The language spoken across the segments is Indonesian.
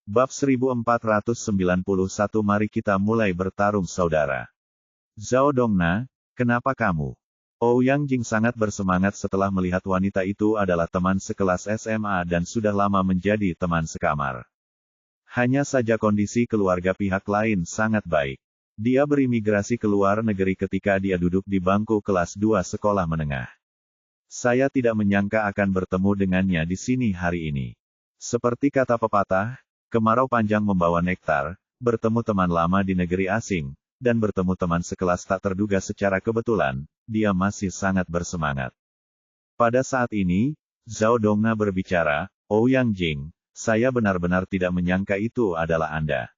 Bab 1491 Mari kita mulai bertarung saudara. Zhao Dongna, kenapa kamu? Ouyang Jing sangat bersemangat setelah melihat wanita itu adalah teman sekelas SMA dan sudah lama menjadi teman sekamar. Hanya saja kondisi keluarga pihak lain sangat baik. Dia berimigrasi ke luar negeri ketika dia duduk di bangku kelas 2 sekolah menengah. Saya tidak menyangka akan bertemu dengannya di sini hari ini. Seperti kata pepatah, kemarau panjang membawa nektar, bertemu teman lama di negeri asing, dan bertemu teman sekelas tak terduga secara kebetulan, dia masih sangat bersemangat. Pada saat ini, Zhao Dongna berbicara, Ouyang Jing, saya benar-benar tidak menyangka itu adalah Anda.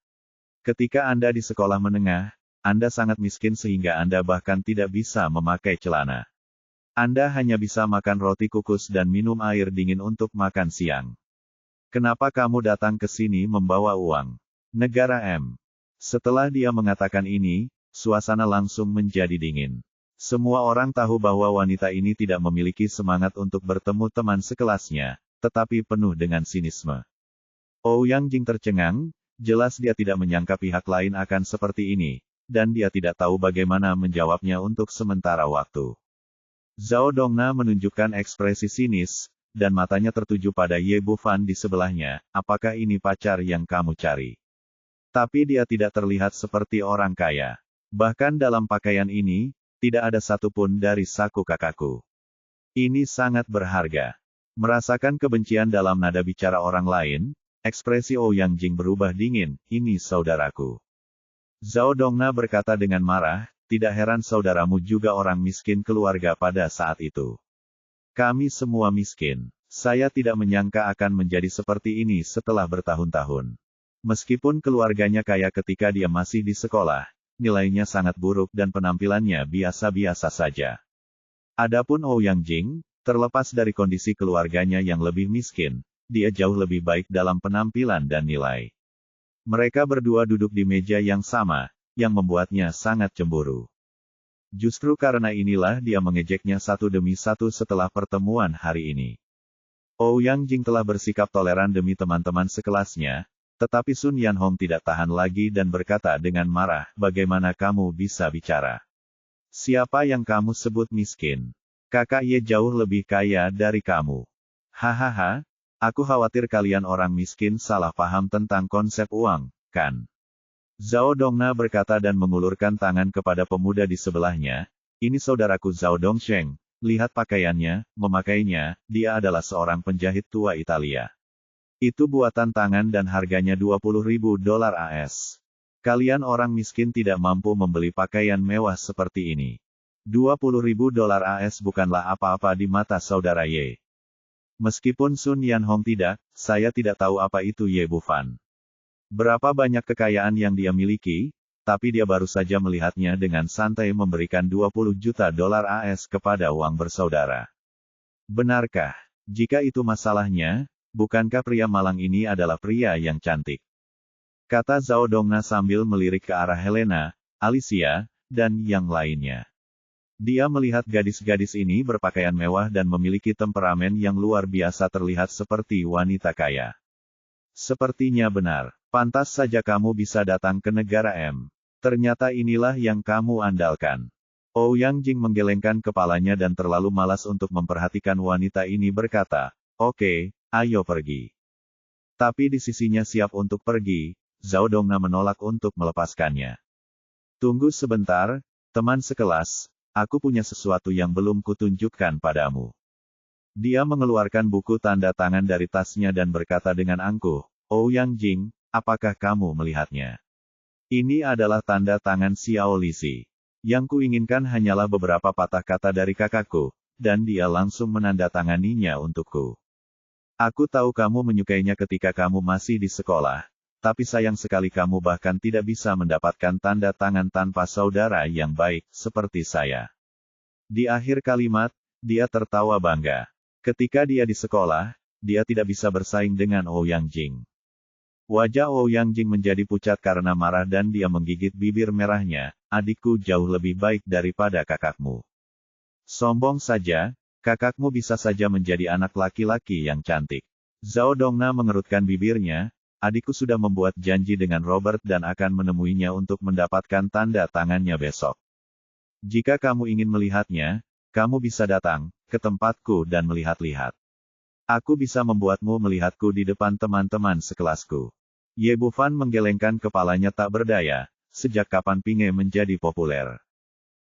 Ketika Anda di sekolah menengah, Anda sangat miskin sehingga Anda bahkan tidak bisa memakai celana. Anda hanya bisa makan roti kukus dan minum air dingin untuk makan siang. Kenapa kamu datang ke sini membawa uang? Negara M. Setelah dia mengatakan ini, suasana langsung menjadi dingin. Semua orang tahu bahwa wanita ini tidak memiliki semangat untuk bertemu teman sekelasnya, tetapi penuh dengan sinisme. Ouyang Jing tercengang, jelas dia tidak menyangka pihak lain akan seperti ini, dan dia tidak tahu bagaimana menjawabnya untuk sementara waktu. Zhao Dongna menunjukkan ekspresi sinis, dan matanya tertuju pada Ye Bufan di sebelahnya, apakah ini pacar yang kamu cari? Tapi dia tidak terlihat seperti orang kaya. Bahkan dalam pakaian ini, tidak ada satupun dari saku kakakku. Ini sangat berharga. Merasakan kebencian dalam nada bicara orang lain, ekspresi Ouyang Jing berubah dingin, ini saudaraku. Zhao Dongna berkata dengan marah, tidak heran saudaramu juga orang miskin keluarga pada saat itu. Kami semua miskin. Saya tidak menyangka akan menjadi seperti ini setelah bertahun-tahun. Meskipun keluarganya kaya ketika dia masih di sekolah, nilainya sangat buruk dan penampilannya biasa-biasa saja. Adapun Ouyang Jing, terlepas dari kondisi keluarganya yang lebih miskin, dia jauh lebih baik dalam penampilan dan nilai. Mereka berdua duduk di meja yang sama, yang membuatnya sangat cemburu. Justru karena inilah dia mengejeknya satu demi satu setelah pertemuan hari ini. Ouyang Jing telah bersikap toleran demi teman-teman sekelasnya, tetapi Sun Yanhong tidak tahan lagi dan berkata dengan marah, bagaimana kamu bisa bicara? Siapa yang kamu sebut miskin? Kakak Ye jauh lebih kaya dari kamu. Hahaha, aku khawatir kalian orang miskin salah paham tentang konsep uang, kan? Zhao Dongna berkata dan mengulurkan tangan kepada pemuda di sebelahnya, ini saudaraku Zhao Dongsheng, lihat pakaiannya, memakainya, dia adalah seorang penjahit tua Italia. Itu buatan tangan dan harganya $20.000 AS. Kalian orang miskin tidak mampu membeli pakaian mewah seperti ini. $20.000 AS bukanlah apa-apa di mata saudara Ye. Meskipun Sun Yanhong tidak, saya tidak tahu apa itu Ye Bufan. Berapa banyak kekayaan yang dia miliki, tapi dia baru saja melihatnya dengan santai memberikan $20 juta AS kepada uang bersaudara. Benarkah? Jika itu masalahnya, bukankah pria malang ini adalah pria yang cantik? Kata Zhao Dongna sambil melirik ke arah Helena, Alicia, dan yang lainnya. Dia melihat gadis-gadis ini berpakaian mewah dan memiliki temperamen yang luar biasa terlihat seperti wanita kaya. Sepertinya benar. Pantas saja kamu bisa datang ke negara M. Ternyata inilah yang kamu andalkan. Ouyang Jing menggelengkan kepalanya dan terlalu malas untuk memperhatikan wanita ini berkata, oke, ayo pergi. Tapi di sisinya siap untuk pergi, Zhao Dongna menolak untuk melepaskannya. Tunggu sebentar, teman sekelas, aku punya sesuatu yang belum kutunjukkan padamu. Dia mengeluarkan buku tanda tangan dari tasnya dan berkata dengan angkuh, Ouyang Jing, apakah kamu melihatnya? Ini adalah tanda tangan Xiao Lixi. Yang kuinginkan hanyalah beberapa patah kata dari kakakku, dan dia langsung menandatanganinya untukku. Aku tahu kamu menyukainya ketika kamu masih di sekolah, tapi sayang sekali kamu bahkan tidak bisa mendapatkan tanda tangan tanpa saudara yang baik, seperti saya. Di akhir kalimat, dia tertawa bangga. Ketika dia di sekolah, dia tidak bisa bersaing dengan Ouyang Jing. Wajah Ouyang Jing menjadi pucat karena marah dan dia menggigit bibir merahnya, adikku jauh lebih baik daripada kakakmu. Sombong saja, kakakmu bisa saja menjadi anak laki-laki yang cantik. Zhao Dongna mengerutkan bibirnya, adikku sudah membuat janji dengan Robert dan akan menemuinya untuk mendapatkan tanda tangannya besok. Jika kamu ingin melihatnya, kamu bisa datang ke tempatku dan melihat-lihat. Aku bisa membuatmu melihatku di depan teman-teman sekelasku. Ye Bufan menggelengkan kepalanya tak berdaya, sejak kapan Pinge menjadi populer.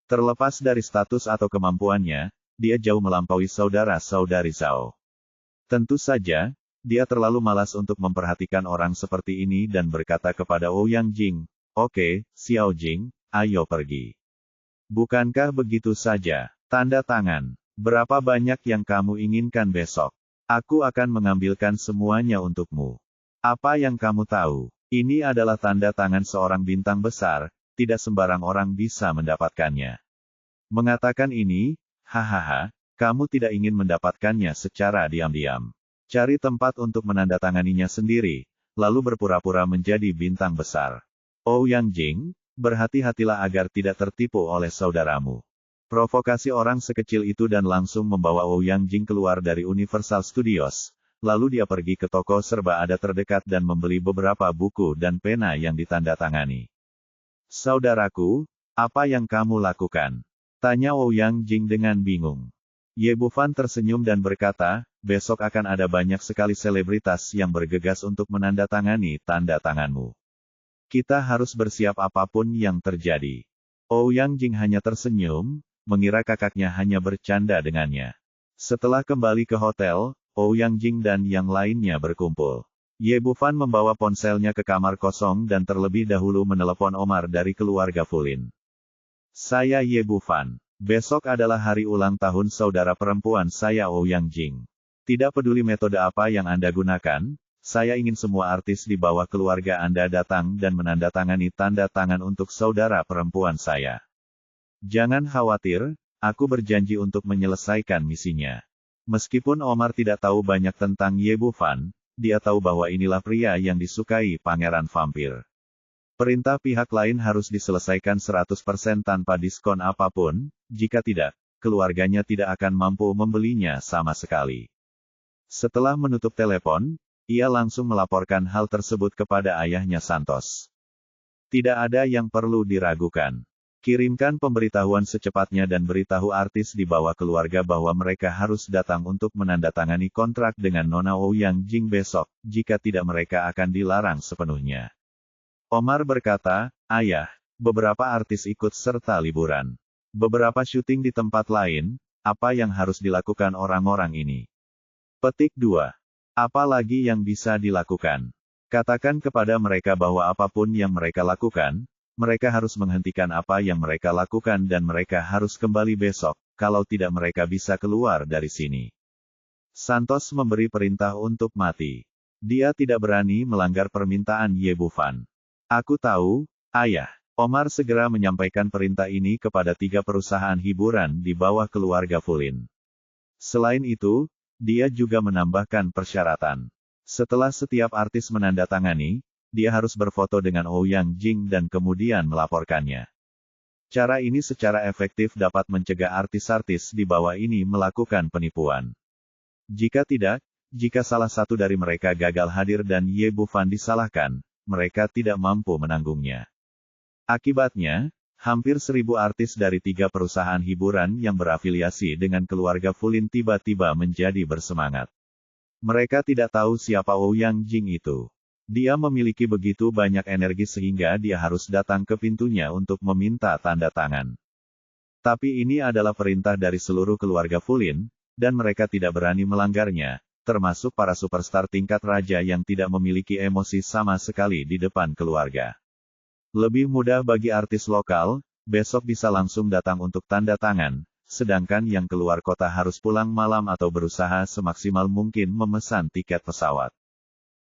Terlepas dari status atau kemampuannya, dia jauh melampaui saudara-saudari Zhao. Tentu saja, dia terlalu malas untuk memperhatikan orang seperti ini dan berkata kepada Ouyang Jing, "Oke, Xiao Jing, ayo pergi." "Bukankah begitu saja? Tanda tangan. Berapa banyak yang kamu inginkan besok? Aku akan mengambilkan semuanya untukmu. Apa yang kamu tahu? Ini adalah tanda tangan seorang bintang besar, tidak sembarang orang bisa mendapatkannya." Mengatakan ini, hahaha, kamu tidak ingin mendapatkannya secara diam-diam. Cari tempat untuk menandatanganinya sendiri, lalu berpura-pura menjadi bintang besar. Ouyang Jing, berhati-hatilah agar tidak tertipu oleh saudaramu. Provokasi orang sekecil itu dan langsung membawa Ouyang Jing keluar dari Universal Studios. Lalu dia pergi ke toko serba ada terdekat dan membeli beberapa buku dan pena yang ditandatangani. "Saudaraku, apa yang kamu lakukan?" tanya Ouyang Jing dengan bingung. Ye Bufan tersenyum dan berkata, "Besok akan ada banyak sekali selebritas yang bergegas untuk menandatangani tanda tanganmu. Kita harus bersiap apapun yang terjadi." Ouyang Jing hanya tersenyum, mengira kakaknya hanya bercanda dengannya. Setelah kembali ke hotel, Ouyang Jing dan yang lainnya berkumpul. Ye Bufan membawa ponselnya ke kamar kosong dan terlebih dahulu menelepon Omar dari keluarga Fulin. "Saya Ye Bufan. Besok adalah hari ulang tahun saudara perempuan saya Ouyang Jing. Tidak peduli metode apa yang Anda gunakan, saya ingin semua artis di bawah keluarga Anda datang dan menandatangani tanda tangan untuk saudara perempuan saya. Jangan khawatir, aku berjanji untuk menyelesaikan misinya." Meskipun Omar tidak tahu banyak tentang Ye Bufan, dia tahu bahwa inilah pria yang disukai pangeran vampir. Perintah pihak lain harus diselesaikan 100% tanpa diskon apapun, jika tidak, keluarganya tidak akan mampu membelinya sama sekali. Setelah menutup telepon, ia langsung melaporkan hal tersebut kepada ayahnya Santos. "Tidak ada yang perlu diragukan. Kirimkan pemberitahuan secepatnya dan beritahu artis di bawah keluarga bahwa mereka harus datang untuk menandatangani kontrak dengan Nona Ouyang Jing besok, jika tidak mereka akan dilarang sepenuhnya." Omar berkata, "Ayah, beberapa artis ikut serta liburan. Beberapa syuting di tempat lain, apa yang harus dilakukan orang-orang ini?" Petik 2. Apa lagi yang bisa dilakukan? Katakan kepada mereka bahwa apapun yang mereka lakukan, mereka harus menghentikan apa yang mereka lakukan dan mereka harus kembali besok, kalau tidak mereka bisa keluar dari sini. Santos memberi perintah untuk mati. Dia tidak berani melanggar permintaan Ye Bufan. "Aku tahu, ayah." Omar segera menyampaikan perintah ini kepada 3 perusahaan hiburan di bawah keluarga Fulin. Selain itu, dia juga menambahkan persyaratan. Setelah setiap artis menandatangani, dia harus berfoto dengan Ouyang Jing dan kemudian melaporkannya. Cara ini secara efektif dapat mencegah artis-artis di bawah ini melakukan penipuan. Jika tidak, jika salah satu dari mereka gagal hadir dan Ye Bufan disalahkan, mereka tidak mampu menanggungnya. Akibatnya, hampir 1.000 artis dari 3 perusahaan hiburan yang berafiliasi dengan keluarga Fulin tiba-tiba menjadi bersemangat. Mereka tidak tahu siapa Ouyang Jing itu. Dia memiliki begitu banyak energi sehingga dia harus datang ke pintunya untuk meminta tanda tangan. Tapi ini adalah perintah dari seluruh keluarga Fulin, dan mereka tidak berani melanggarnya, termasuk para superstar tingkat raja yang tidak memiliki emosi sama sekali di depan keluarga. Lebih mudah bagi artis lokal, besok bisa langsung datang untuk tanda tangan, sedangkan yang keluar kota harus pulang malam atau berusaha semaksimal mungkin memesan tiket pesawat.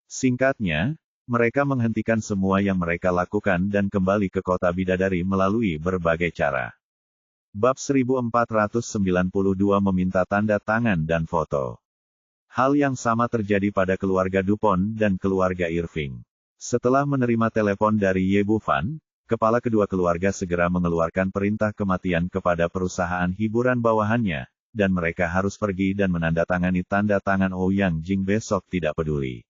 Singkatnya, mereka menghentikan semua yang mereka lakukan dan kembali ke kota bidadari melalui berbagai cara. Bab 1492 meminta tanda tangan dan foto. Hal yang sama terjadi pada keluarga Dupont dan keluarga Irving. Setelah menerima telepon dari Ye Bufan, kepala kedua keluarga segera mengeluarkan perintah kematian kepada perusahaan hiburan bawahannya, dan mereka harus pergi dan menandatangani tanda tangan Ouyang Jing besok tidak peduli.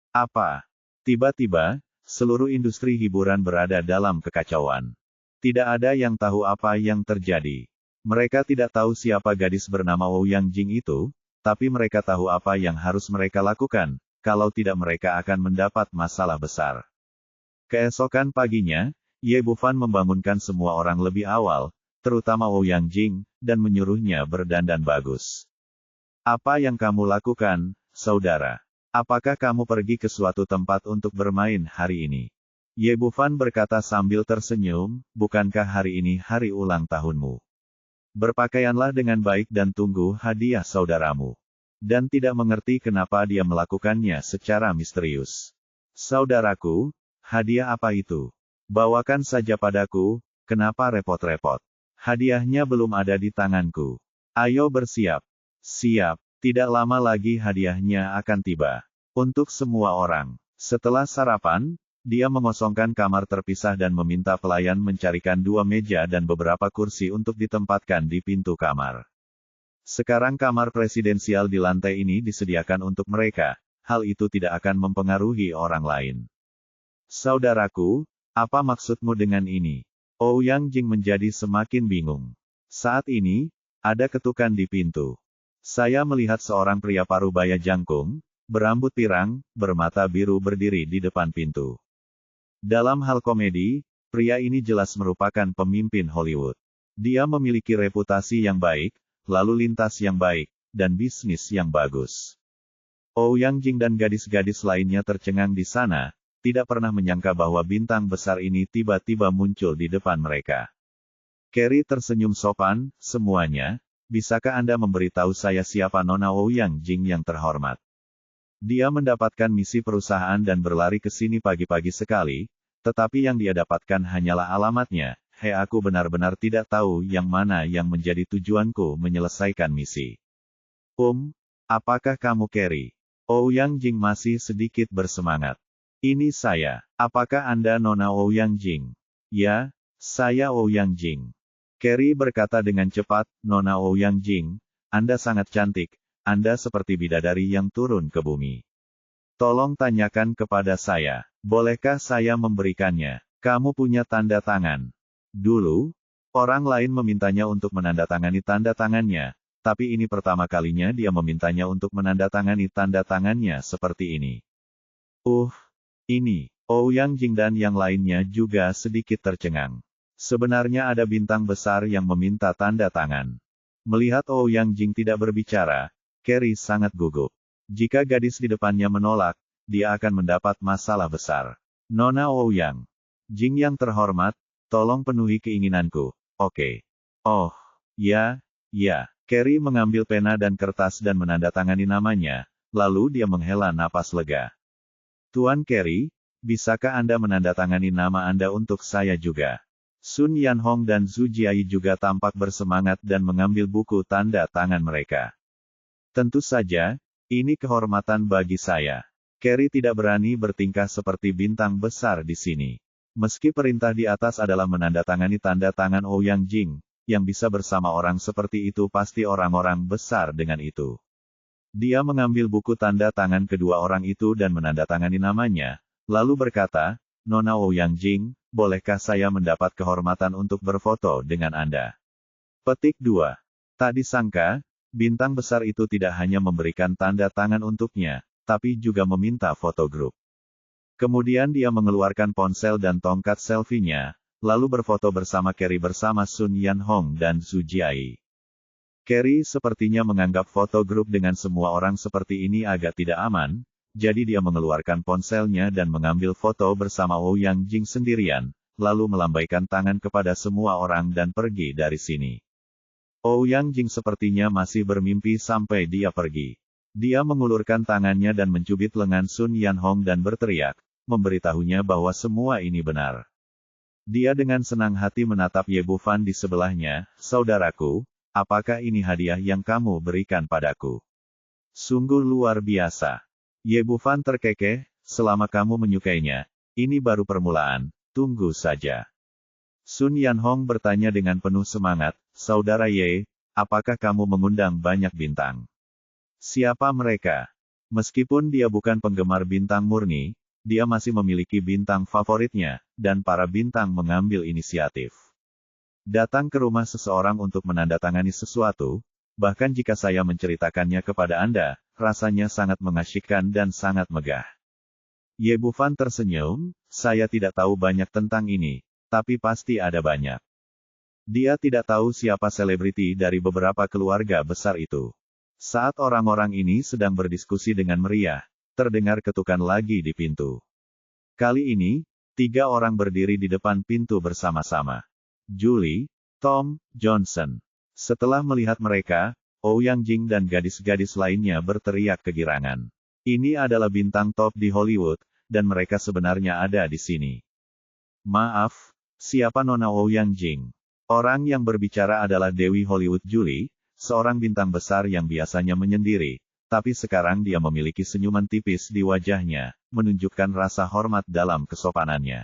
Apa? Tiba-tiba, seluruh industri hiburan berada dalam kekacauan. Tidak ada yang tahu apa yang terjadi. Mereka tidak tahu siapa gadis bernama Ouyang Jing itu, tapi mereka tahu apa yang harus mereka lakukan, kalau tidak mereka akan mendapat masalah besar. Keesokan paginya, Ye Bufan membangunkan semua orang lebih awal, terutama Ouyang Jing, dan menyuruhnya berdandan bagus. Apa yang kamu lakukan, saudara? Apakah kamu pergi ke suatu tempat untuk bermain hari ini? Ye Bufan berkata sambil tersenyum, bukankah hari ini hari ulang tahunmu? Berpakaianlah dengan baik dan tunggu hadiah saudaramu. Dan tidak mengerti kenapa dia melakukannya secara misterius. Saudaraku, hadiah apa itu? Bawakan saja padaku, kenapa repot-repot? Hadiahnya belum ada di tanganku. Ayo bersiap. Siap, tidak lama lagi hadiahnya akan tiba. Untuk semua orang. Setelah sarapan, dia mengosongkan kamar terpisah dan meminta pelayan mencarikan 2 meja dan beberapa kursi untuk ditempatkan di pintu kamar. Sekarang kamar presidensial di lantai ini disediakan untuk mereka, hal itu tidak akan mempengaruhi orang lain. Saudaraku, apa maksudmu dengan ini? Ouyang Jing menjadi semakin bingung. Saat ini, ada ketukan di pintu. Saya melihat seorang pria parubaya jangkung, berambut pirang, bermata biru berdiri di depan pintu. Dalam hal komedi, pria ini jelas merupakan pemimpin Hollywood. Dia memiliki reputasi yang baik, lalu lintas yang baik, dan bisnis yang bagus. Ouyang Jing dan gadis-gadis lainnya tercengang di sana, tidak pernah menyangka bahwa bintang besar ini tiba-tiba muncul di depan mereka. Carrie tersenyum sopan, semuanya, bisakah Anda memberitahu saya siapa Nona Ouyang Jing yang terhormat? Dia mendapatkan misi perusahaan dan berlari ke sini pagi-pagi sekali, tetapi yang dia dapatkan hanyalah alamatnya. Hei, aku benar-benar tidak tahu yang mana yang menjadi tujuanku menyelesaikan misi. Apakah kamu Carrie? Ouyang Jing masih sedikit bersemangat. Ini saya. Apakah Anda Nona Ouyang Jing? Ya, saya Ouyang Jing. Carrie berkata dengan cepat, Nona Ouyang Jing, Anda sangat cantik. Anda seperti bidadari yang turun ke bumi. Tolong tanyakan kepada saya, bolehkah saya memberikannya? Kamu punya tanda tangan. Dulu, orang lain memintanya untuk menandatangani tanda tangannya, tapi ini pertama kalinya dia memintanya untuk menandatangani tanda tangannya seperti ini. Ini, Ouyang Jing dan yang lainnya juga sedikit tercengang. Sebenarnya ada bintang besar yang meminta tanda tangan. Melihat Ouyang Jing tidak berbicara, Carrie sangat gugup. Jika gadis di depannya menolak, dia akan mendapat masalah besar. Nona Ouyang Jing yang terhormat, tolong penuhi keinginanku, oke? Oh, ya. Carrie mengambil pena dan kertas dan menandatangani namanya, lalu dia menghela napas lega. Tuan Carrie, bisakah Anda menandatangani nama Anda untuk saya juga? Sun Yanhong dan Zhu Jiai juga tampak bersemangat dan mengambil buku tanda tangan mereka. Tentu saja, ini kehormatan bagi saya. Carrie tidak berani bertingkah seperti bintang besar di sini. Meski perintah di atas adalah menandatangani tanda tangan Ouyang Jing, yang bisa bersama orang seperti itu pasti orang-orang besar dengan itu. Dia mengambil buku tanda tangan kedua orang itu dan menandatangani namanya, lalu berkata, Nona Ouyang Jing, bolehkah saya mendapat kehormatan untuk berfoto dengan Anda? Petik 2. Tak disangka, bintang besar itu tidak hanya memberikan tanda tangan untuknya, tapi juga meminta foto grup. Kemudian dia mengeluarkan ponsel dan tongkat selfie-nya, lalu berfoto bersama Carrie bersama Sun Yanhong dan Zhu Jiai. Carrie sepertinya menganggap foto grup dengan semua orang seperti ini agak tidak aman, jadi dia mengeluarkan ponselnya dan mengambil foto bersama Ouyang Jing sendirian, lalu melambaikan tangan kepada semua orang dan pergi dari sini. Ouyang Jing sepertinya masih bermimpi sampai dia pergi. Dia mengulurkan tangannya dan mencubit lengan Sun Yanhong dan berteriak, memberitahunya bahwa semua ini benar. Dia dengan senang hati menatap Ye Bufan di sebelahnya, saudaraku, apakah ini hadiah yang kamu berikan padaku? Sungguh luar biasa. Ye Bufan terkekeh, selama kamu menyukainya, ini baru permulaan, tunggu saja. Sun Yanhong bertanya dengan penuh semangat, saudara Ye, apakah kamu mengundang banyak bintang? Siapa mereka? Meskipun dia bukan penggemar bintang murni, dia masih memiliki bintang favoritnya, dan para bintang mengambil inisiatif. Datang ke rumah seseorang untuk menandatangani sesuatu, bahkan jika saya menceritakannya kepada Anda, rasanya sangat mengasyikkan dan sangat megah. Ye Bufan tersenyum, saya tidak tahu banyak tentang ini, tapi pasti ada banyak. Dia tidak tahu siapa selebriti dari beberapa keluarga besar itu. Saat orang-orang ini sedang berdiskusi dengan meriah, terdengar ketukan lagi di pintu. Kali ini, 3 orang berdiri di depan pintu bersama-sama. Julie, Tom, Johnson. Setelah melihat mereka, Ouyang Jing dan gadis-gadis lainnya berteriak kegirangan. Ini adalah bintang top di Hollywood, dan mereka sebenarnya ada di sini. Maaf, siapa Nona Ouyang Jing? Orang yang berbicara adalah Dewi Hollywood Julie, seorang bintang besar yang biasanya menyendiri, tapi sekarang dia memiliki senyuman tipis di wajahnya, menunjukkan rasa hormat dalam kesopanannya.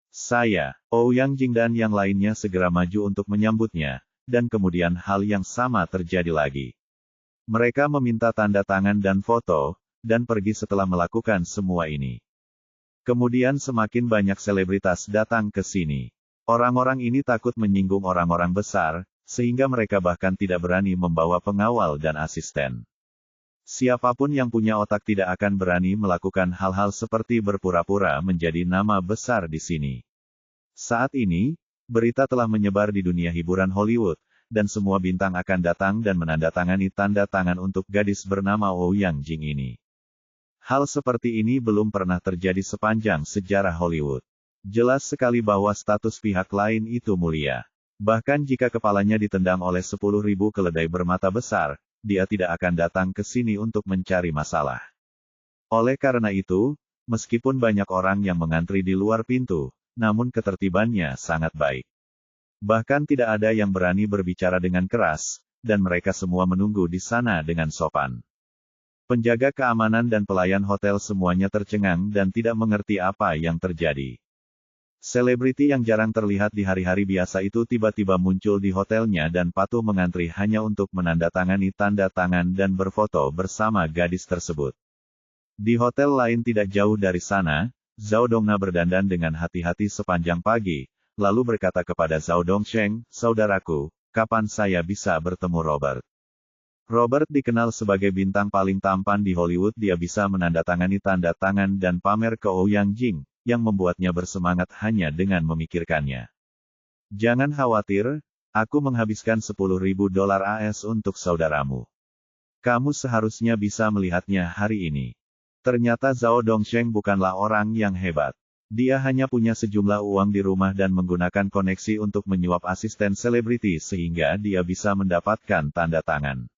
Saya, Ouyang Jing dan yang lainnya segera maju untuk menyambutnya, dan kemudian hal yang sama terjadi lagi. Mereka meminta tanda tangan dan foto, dan pergi setelah melakukan semua ini. Kemudian semakin banyak selebritas datang ke sini. Orang-orang ini takut menyinggung orang-orang besar, sehingga mereka bahkan tidak berani membawa pengawal dan asisten. Siapapun yang punya otak tidak akan berani melakukan hal-hal seperti berpura-pura menjadi nama besar di sini. Saat ini, berita telah menyebar di dunia hiburan Hollywood, dan semua bintang akan datang dan menandatangani tanda tangan untuk gadis bernama Ouyang Jing ini. Hal seperti ini belum pernah terjadi sepanjang sejarah Hollywood. Jelas sekali bahwa status pihak lain itu mulia. Bahkan jika kepalanya ditendang oleh 10.000 keledai bermata besar, dia tidak akan datang ke sini untuk mencari masalah. Oleh karena itu, meskipun banyak orang yang mengantri di luar pintu, namun ketertibannya sangat baik. Bahkan tidak ada yang berani berbicara dengan keras, dan mereka semua menunggu di sana dengan sopan. Penjaga keamanan dan pelayan hotel semuanya tercengang dan tidak mengerti apa yang terjadi. Selebriti yang jarang terlihat di hari-hari biasa itu tiba-tiba muncul di hotelnya dan patuh mengantri hanya untuk menandatangani tanda tangan dan berfoto bersama gadis tersebut. Di hotel lain tidak jauh dari sana, Zhao Dongna berdandan dengan hati-hati sepanjang pagi, lalu berkata kepada Zhao Dongsheng, "Saudaraku, kapan saya bisa bertemu Robert?" Robert dikenal sebagai bintang paling tampan di Hollywood. Dia bisa menandatangani tanda tangan dan pamer ke Ouyang Jing, yang membuatnya bersemangat hanya dengan memikirkannya. "Jangan khawatir, aku menghabiskan $10.000 AS untuk saudaramu. Kamu seharusnya bisa melihatnya hari ini." Ternyata Zhao Dongsheng bukanlah orang yang hebat. Dia hanya punya sejumlah uang di rumah dan menggunakan koneksi untuk menyuap asisten selebriti sehingga dia bisa mendapatkan tanda tangan.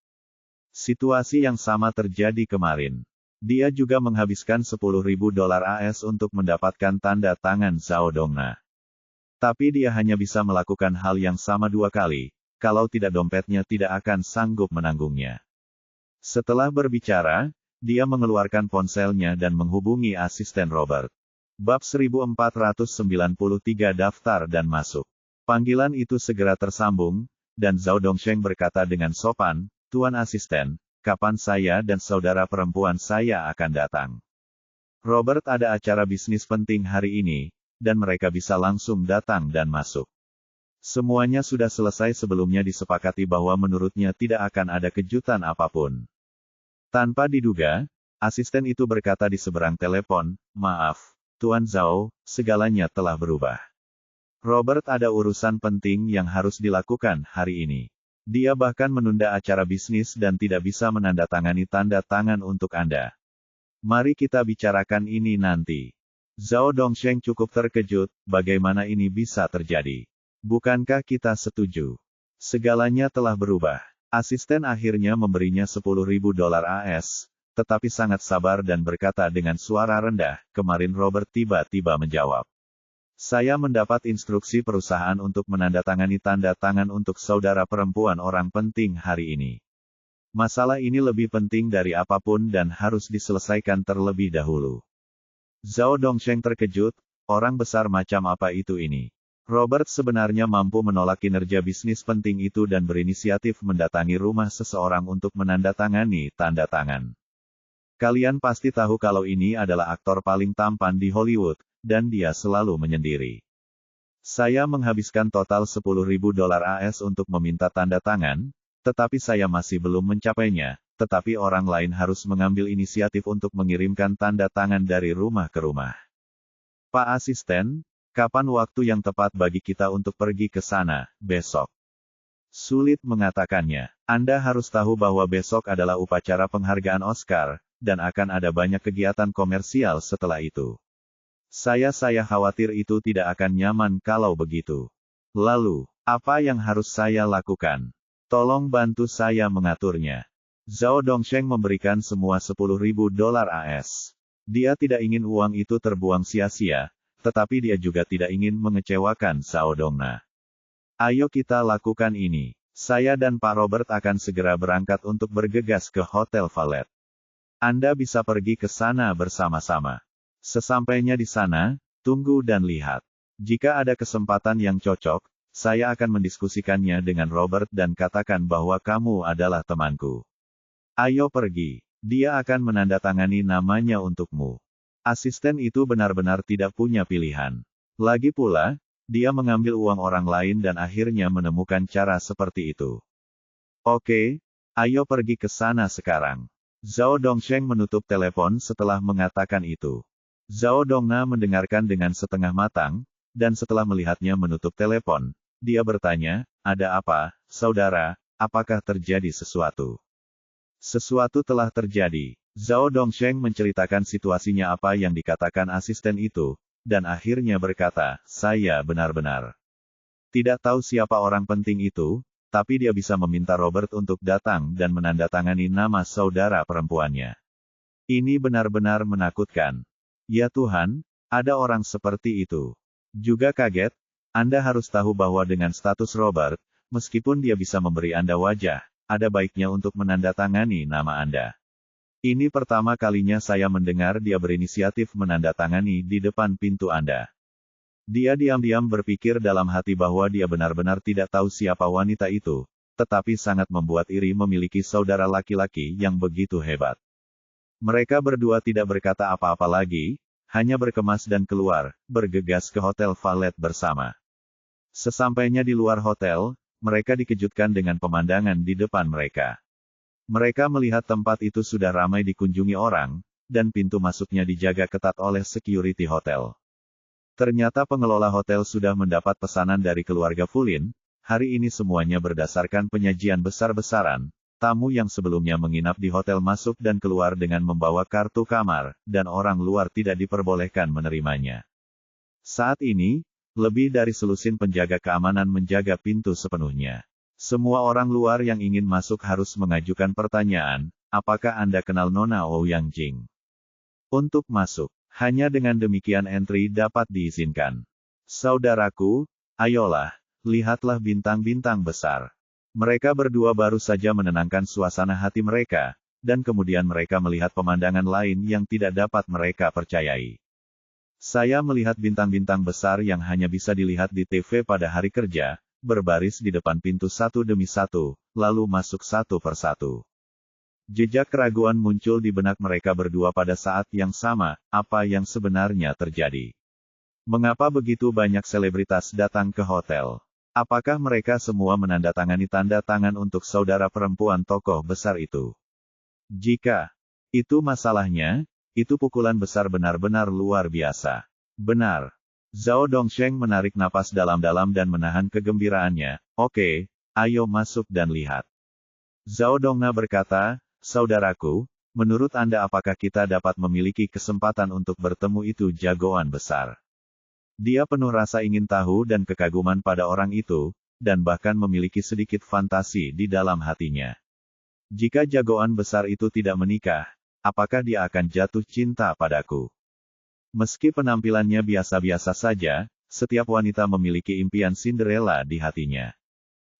Situasi yang sama terjadi kemarin. Dia juga menghabiskan $10.000 AS untuk mendapatkan tanda tangan Zhao Dongna. Tapi dia hanya bisa melakukan hal yang sama 2 kali, kalau tidak dompetnya tidak akan sanggup menanggungnya. Setelah berbicara, dia mengeluarkan ponselnya dan menghubungi asisten Robert. Bab 1493 daftar dan masuk. Panggilan itu segera tersambung, dan Zhao Dongsheng berkata dengan sopan, "Tuan asisten, kapan saya dan saudara perempuan saya akan datang?" Robert ada acara bisnis penting hari ini, dan mereka bisa langsung datang dan masuk. Semuanya sudah selesai sebelumnya disepakati bahwa menurutnya tidak akan ada kejutan apapun. Tanpa diduga, asisten itu berkata di seberang telepon, "Maaf, Tuan Zhao, segalanya telah berubah. Robert ada urusan penting yang harus dilakukan hari ini. Dia bahkan menunda acara bisnis dan tidak bisa menandatangani tanda tangan untuk Anda. Mari kita bicarakan ini nanti." Zhao Dongsheng cukup terkejut, bagaimana ini bisa terjadi? Bukankah kita setuju? Segalanya telah berubah. Asisten akhirnya memberinya $10.000 AS, tetapi sangat sabar dan berkata dengan suara rendah, "Kemarin Robert tiba-tiba menjawab. Saya mendapat instruksi perusahaan untuk menandatangani tanda tangan untuk saudara perempuan orang penting hari ini. Masalah ini lebih penting dari apapun dan harus diselesaikan terlebih dahulu." Zhao Dongsheng terkejut, orang besar macam apa itu ini? Robert sebenarnya mampu menolak kinerja bisnis penting itu dan berinisiatif mendatangi rumah seseorang untuk menandatangani tanda tangan. Kalian pasti tahu kalau ini adalah aktor paling tampan di Hollywood, dan dia selalu menyendiri. Saya menghabiskan total $10.000 untuk meminta tanda tangan, tetapi saya masih belum mencapainya, tetapi orang lain harus mengambil inisiatif untuk mengirimkan tanda tangan dari rumah ke rumah. Pak Asisten, kapan waktu yang tepat bagi kita untuk pergi ke sana, besok? Sulit mengatakannya. Anda harus tahu bahwa besok adalah upacara penghargaan Oscar, dan akan ada banyak kegiatan komersial setelah itu. Saya khawatir itu tidak akan nyaman kalau begitu. Lalu, apa yang harus saya lakukan? Tolong bantu saya mengaturnya. Zhao Dongsheng memberikan semua $10.000 AS. Dia tidak ingin uang itu terbuang sia-sia, tetapi dia juga tidak ingin mengecewakan Zhao Dongna. Ayo kita lakukan ini. Saya dan Pak Robert akan segera berangkat untuk bergegas ke Hotel Valet. Anda bisa pergi ke sana bersama-sama. Sesampainya di sana, tunggu dan lihat. Jika ada kesempatan yang cocok, saya akan mendiskusikannya dengan Robert dan katakan bahwa kamu adalah temanku. Ayo pergi. Dia akan menandatangani namanya untukmu. Asisten itu benar-benar tidak punya pilihan. Lagi pula, dia mengambil uang orang lain dan akhirnya menemukan cara seperti itu. Oke, ayo pergi ke sana sekarang. Zhao Dongsheng menutup telepon setelah mengatakan itu. Zhao Dongna mendengarkan dengan setengah matang, dan setelah melihatnya menutup telepon, dia bertanya, ada apa, saudara, apakah terjadi sesuatu? Sesuatu telah terjadi. Zhao Dongsheng menceritakan situasinya apa yang dikatakan asisten itu, dan akhirnya berkata, saya benar-benar tidak tahu siapa orang penting itu, tapi dia bisa meminta Robert untuk datang dan menandatangani nama saudara perempuannya. Ini benar-benar menakutkan. Ya Tuhan, ada orang seperti itu. Juga kaget, Anda harus tahu bahwa dengan status Robert, meskipun dia bisa memberi Anda wajah, ada baiknya untuk menandatangani nama Anda. Ini pertama kalinya saya mendengar dia berinisiatif menandatangani di depan pintu Anda. Dia diam-diam berpikir dalam hati bahwa dia benar-benar tidak tahu siapa wanita itu, tetapi sangat membuat iri memiliki saudara laki-laki yang begitu hebat. Mereka berdua tidak berkata apa-apa lagi, hanya berkemas dan keluar, bergegas ke Hotel Valet bersama. Sesampainya di luar hotel, mereka dikejutkan dengan pemandangan di depan mereka. Mereka melihat tempat itu sudah ramai dikunjungi orang, dan pintu masuknya dijaga ketat oleh security hotel. Ternyata pengelola hotel sudah mendapat pesanan dari keluarga Fulin, hari ini semuanya berdasarkan penyajian besar-besaran, tamu yang sebelumnya menginap di hotel masuk dan keluar dengan membawa kartu kamar, dan orang luar tidak diperbolehkan menerimanya. Saat ini, lebih dari selusin penjaga keamanan menjaga pintu sepenuhnya. Semua orang luar yang ingin masuk harus mengajukan pertanyaan, apakah Anda kenal Nona Ouyang Jing? Untuk masuk, hanya dengan demikian entry dapat diizinkan. Saudaraku, ayolah, lihatlah bintang-bintang besar. Mereka berdua baru saja menenangkan suasana hati mereka, dan kemudian mereka melihat pemandangan lain yang tidak dapat mereka percayai. Saya melihat bintang-bintang besar yang hanya bisa dilihat di TV pada hari kerja, berbaris di depan pintu satu demi satu, lalu masuk satu persatu. Jejak keraguan muncul di benak mereka berdua pada saat yang sama, apa yang sebenarnya terjadi. Mengapa begitu banyak selebritas datang ke hotel? Apakah mereka semua menandatangani tanda tangan untuk saudara perempuan tokoh besar itu? Jika itu masalahnya, itu pukulan besar benar-benar luar biasa. Benar. Zhao Dongsheng menarik napas dalam-dalam dan menahan kegembiraannya. Oke, ayo masuk dan lihat. Zhao Dongna berkata, saudaraku, menurut Anda apakah kita dapat memiliki kesempatan untuk bertemu itu jagoan besar? Dia penuh rasa ingin tahu dan kekaguman pada orang itu, dan bahkan memiliki sedikit fantasi di dalam hatinya. Jika jagoan besar itu tidak menikah, apakah dia akan jatuh cinta padaku? Meski penampilannya biasa-biasa saja, setiap wanita memiliki impian Cinderella di hatinya.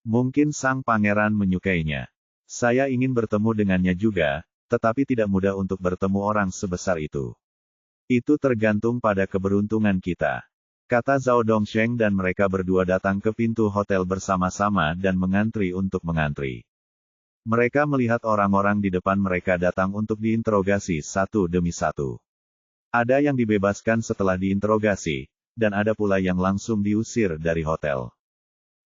Mungkin sang pangeran menyukainya. Saya ingin bertemu dengannya juga, tetapi tidak mudah untuk bertemu orang sebesar itu. Itu tergantung pada keberuntungan kita. Kata Zhao Dongsheng dan mereka berdua datang ke pintu hotel bersama-sama dan mengantri untuk mengantri. Mereka melihat orang-orang di depan mereka datang untuk diinterogasi satu demi satu. Ada yang dibebaskan setelah diinterogasi, dan ada pula yang langsung diusir dari hotel.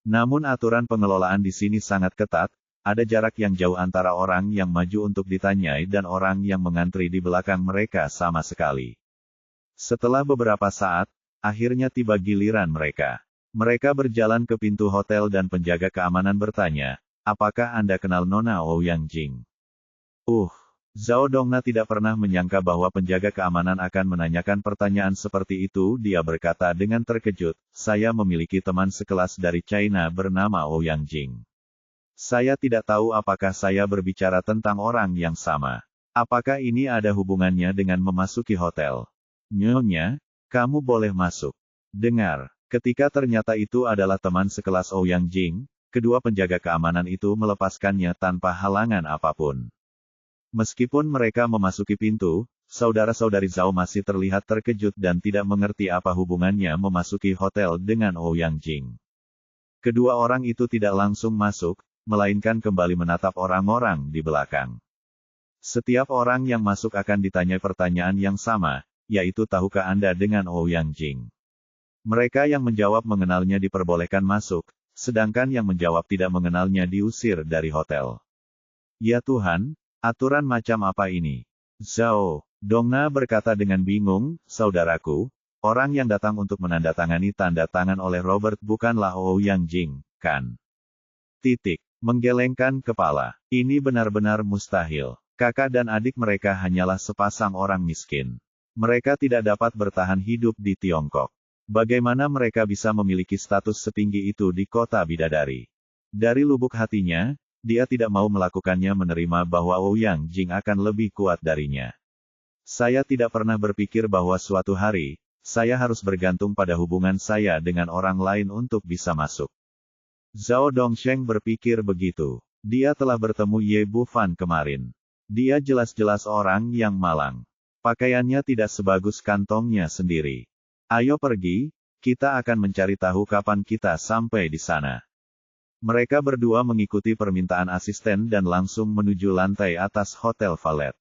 Namun aturan pengelolaan di sini sangat ketat, ada jarak yang jauh antara orang yang maju untuk ditanyai dan orang yang mengantri di belakang mereka sama sekali. Setelah beberapa saat, akhirnya tiba giliran mereka. Mereka berjalan ke pintu hotel dan penjaga keamanan bertanya, "Apakah Anda kenal Nona Ouyang Jing?" Zhao Dongna tidak pernah menyangka bahwa penjaga keamanan akan menanyakan pertanyaan seperti itu. Dia berkata dengan terkejut, "Saya memiliki teman sekelas dari China bernama Ouyang Jing. Saya tidak tahu apakah saya berbicara tentang orang yang sama. Apakah ini ada hubungannya dengan memasuki hotel?" "Nyonya, kamu boleh masuk." Dengar, ketika ternyata itu adalah teman sekelas Ouyang Jing, kedua penjaga keamanan itu melepaskannya tanpa halangan apapun. Meskipun mereka memasuki pintu, saudara-saudari Zhao masih terlihat terkejut dan tidak mengerti apa hubungannya memasuki hotel dengan Ouyang Jing. Kedua orang itu tidak langsung masuk, melainkan kembali menatap orang-orang di belakang. Setiap orang yang masuk akan ditanya pertanyaan yang sama, yaitu tahukah Anda dengan Ouyang Jing? Mereka yang menjawab mengenalnya diperbolehkan masuk, sedangkan yang menjawab tidak mengenalnya diusir dari hotel. Ya Tuhan, aturan macam apa ini? Zhao Dongna berkata dengan bingung, "Saudaraku, orang yang datang untuk menandatangani tanda tangan oleh Robert bukanlah Ouyang Jing, kan?" Menggelengkan kepala. Ini benar-benar mustahil. Kakak dan adik mereka hanyalah sepasang orang miskin. Mereka tidak dapat bertahan hidup di Tiongkok. Bagaimana mereka bisa memiliki status setinggi itu di kota bidadari? Dari lubuk hatinya, dia tidak mau melakukannya menerima bahwa Ouyang Jing akan lebih kuat darinya. Saya tidak pernah berpikir bahwa suatu hari, saya harus bergantung pada hubungan saya dengan orang lain untuk bisa masuk. Zhao Dongsheng berpikir begitu. Dia telah bertemu Ye Bufan kemarin. Dia jelas-jelas orang yang malang. Pakaiannya tidak sebagus kantongnya sendiri. Ayo pergi, kita akan mencari tahu kapan kita sampai di sana. Mereka berdua mengikuti permintaan asisten dan langsung menuju lantai atas Hotel Valet.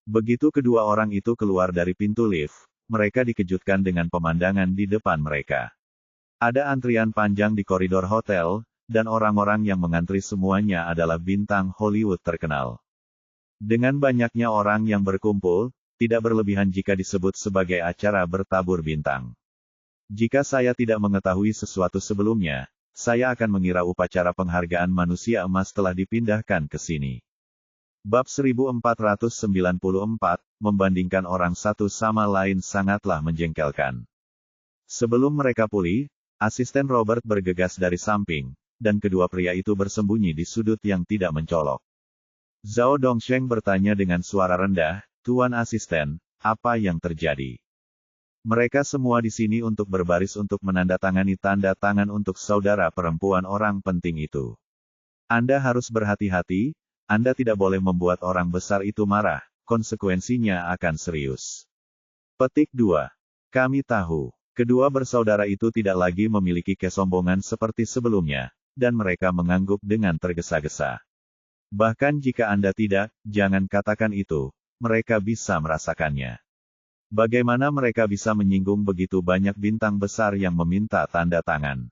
Begitu kedua orang itu keluar dari pintu lift, mereka dikejutkan dengan pemandangan di depan mereka. Ada antrian panjang di koridor hotel, dan orang-orang yang mengantri semuanya adalah bintang Hollywood terkenal. Dengan banyaknya orang yang berkumpul, tidak berlebihan jika disebut sebagai acara bertabur bintang. Jika saya tidak mengetahui sesuatu sebelumnya, saya akan mengira upacara penghargaan manusia emas telah dipindahkan ke sini. Bab 1494, membandingkan orang satu sama lain sangatlah menjengkelkan. Sebelum mereka pulih, asisten Robert bergegas dari samping, dan kedua pria itu bersembunyi di sudut yang tidak mencolok. Zhao Dongsheng bertanya dengan suara rendah, "Tuan asisten, apa yang terjadi?" "Mereka semua di sini untuk berbaris untuk menandatangani tanda tangan untuk saudara perempuan orang penting itu. Anda harus berhati-hati, Anda tidak boleh membuat orang besar itu marah, konsekuensinya akan serius." Petik 2. Kami tahu. Kedua bersaudara itu tidak lagi memiliki kesombongan seperti sebelumnya, dan mereka mengangguk dengan tergesa-gesa. Bahkan jika Anda tidak, jangan katakan itu, mereka bisa merasakannya. Bagaimana mereka bisa menyinggung begitu banyak bintang besar yang meminta tanda tangan?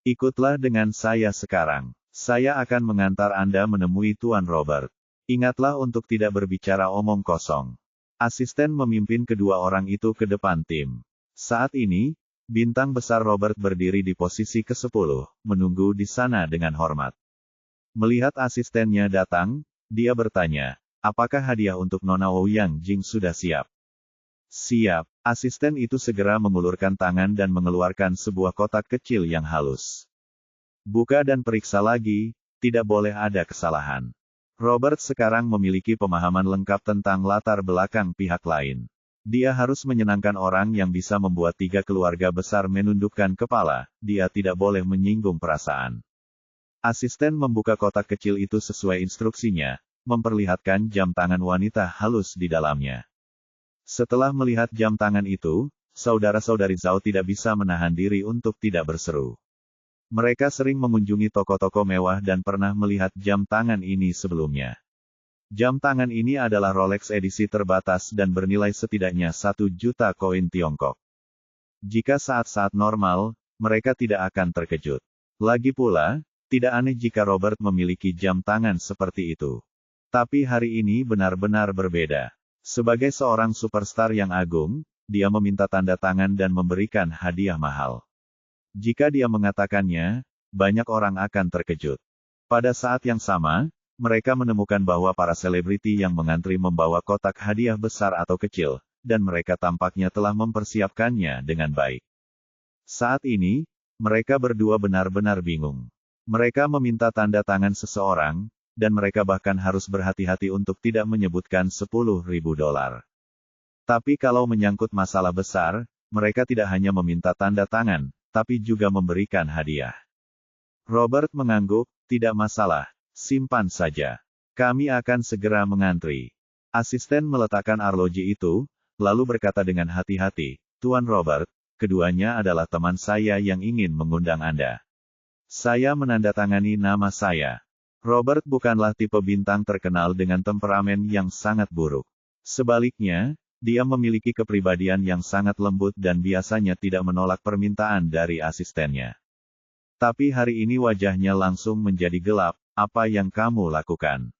Ikutlah dengan saya sekarang. Saya akan mengantar Anda menemui Tuan Robert. Ingatlah untuk tidak berbicara omong kosong. Asisten memimpin kedua orang itu ke depan tim. Saat ini, bintang besar Robert berdiri di posisi ke-10, menunggu di sana dengan hormat. Melihat asistennya datang, dia bertanya, "Apakah hadiah untuk Nona Ouyang Jing sudah siap?" "Siap." Asisten itu segera mengulurkan tangan dan mengeluarkan sebuah kotak kecil yang halus. "Buka dan periksa lagi, tidak boleh ada kesalahan." Robert sekarang memiliki pemahaman lengkap tentang latar belakang pihak lain. Dia harus menyenangkan orang yang bisa membuat 3 keluarga besar menundukkan kepala, dia tidak boleh menyinggung perasaan. Asisten membuka kotak kecil itu sesuai instruksinya, memperlihatkan jam tangan wanita halus di dalamnya. Setelah melihat jam tangan itu, saudara-saudari Zhao tidak bisa menahan diri untuk tidak berseru. Mereka sering mengunjungi toko-toko mewah dan pernah melihat jam tangan ini sebelumnya. Jam tangan ini adalah Rolex edisi terbatas dan bernilai setidaknya 1 juta koin Tiongkok. Jika saat-saat normal, mereka tidak akan terkejut. Lagi pula, tidak aneh jika Robert memiliki jam tangan seperti itu. Tapi hari ini benar-benar berbeda. Sebagai seorang superstar yang agung, dia meminta tanda tangan dan memberikan hadiah mahal. Jika dia mengatakannya, banyak orang akan terkejut. Pada saat yang sama, mereka menemukan bahwa para selebriti yang mengantri membawa kotak hadiah besar atau kecil, dan mereka tampaknya telah mempersiapkannya dengan baik. Saat ini, mereka berdua benar-benar bingung. Mereka meminta tanda tangan seseorang, dan mereka bahkan harus berhati-hati untuk tidak menyebutkan $10.000. Tapi kalau menyangkut masalah besar, mereka tidak hanya meminta tanda tangan, tapi juga memberikan hadiah. Robert mengangguk, tidak masalah, simpan saja. Kami akan segera mengantri. Asisten meletakkan arloji itu, lalu berkata dengan hati-hati, Tuan Robert, keduanya adalah teman saya yang ingin mengundang Anda. Saya menandatangani nama saya. Robert bukanlah tipe bintang terkenal dengan temperamen yang sangat buruk. Sebaliknya, dia memiliki kepribadian yang sangat lembut dan biasanya tidak menolak permintaan dari asistennya. Tapi hari ini wajahnya langsung menjadi gelap, apa yang kamu lakukan?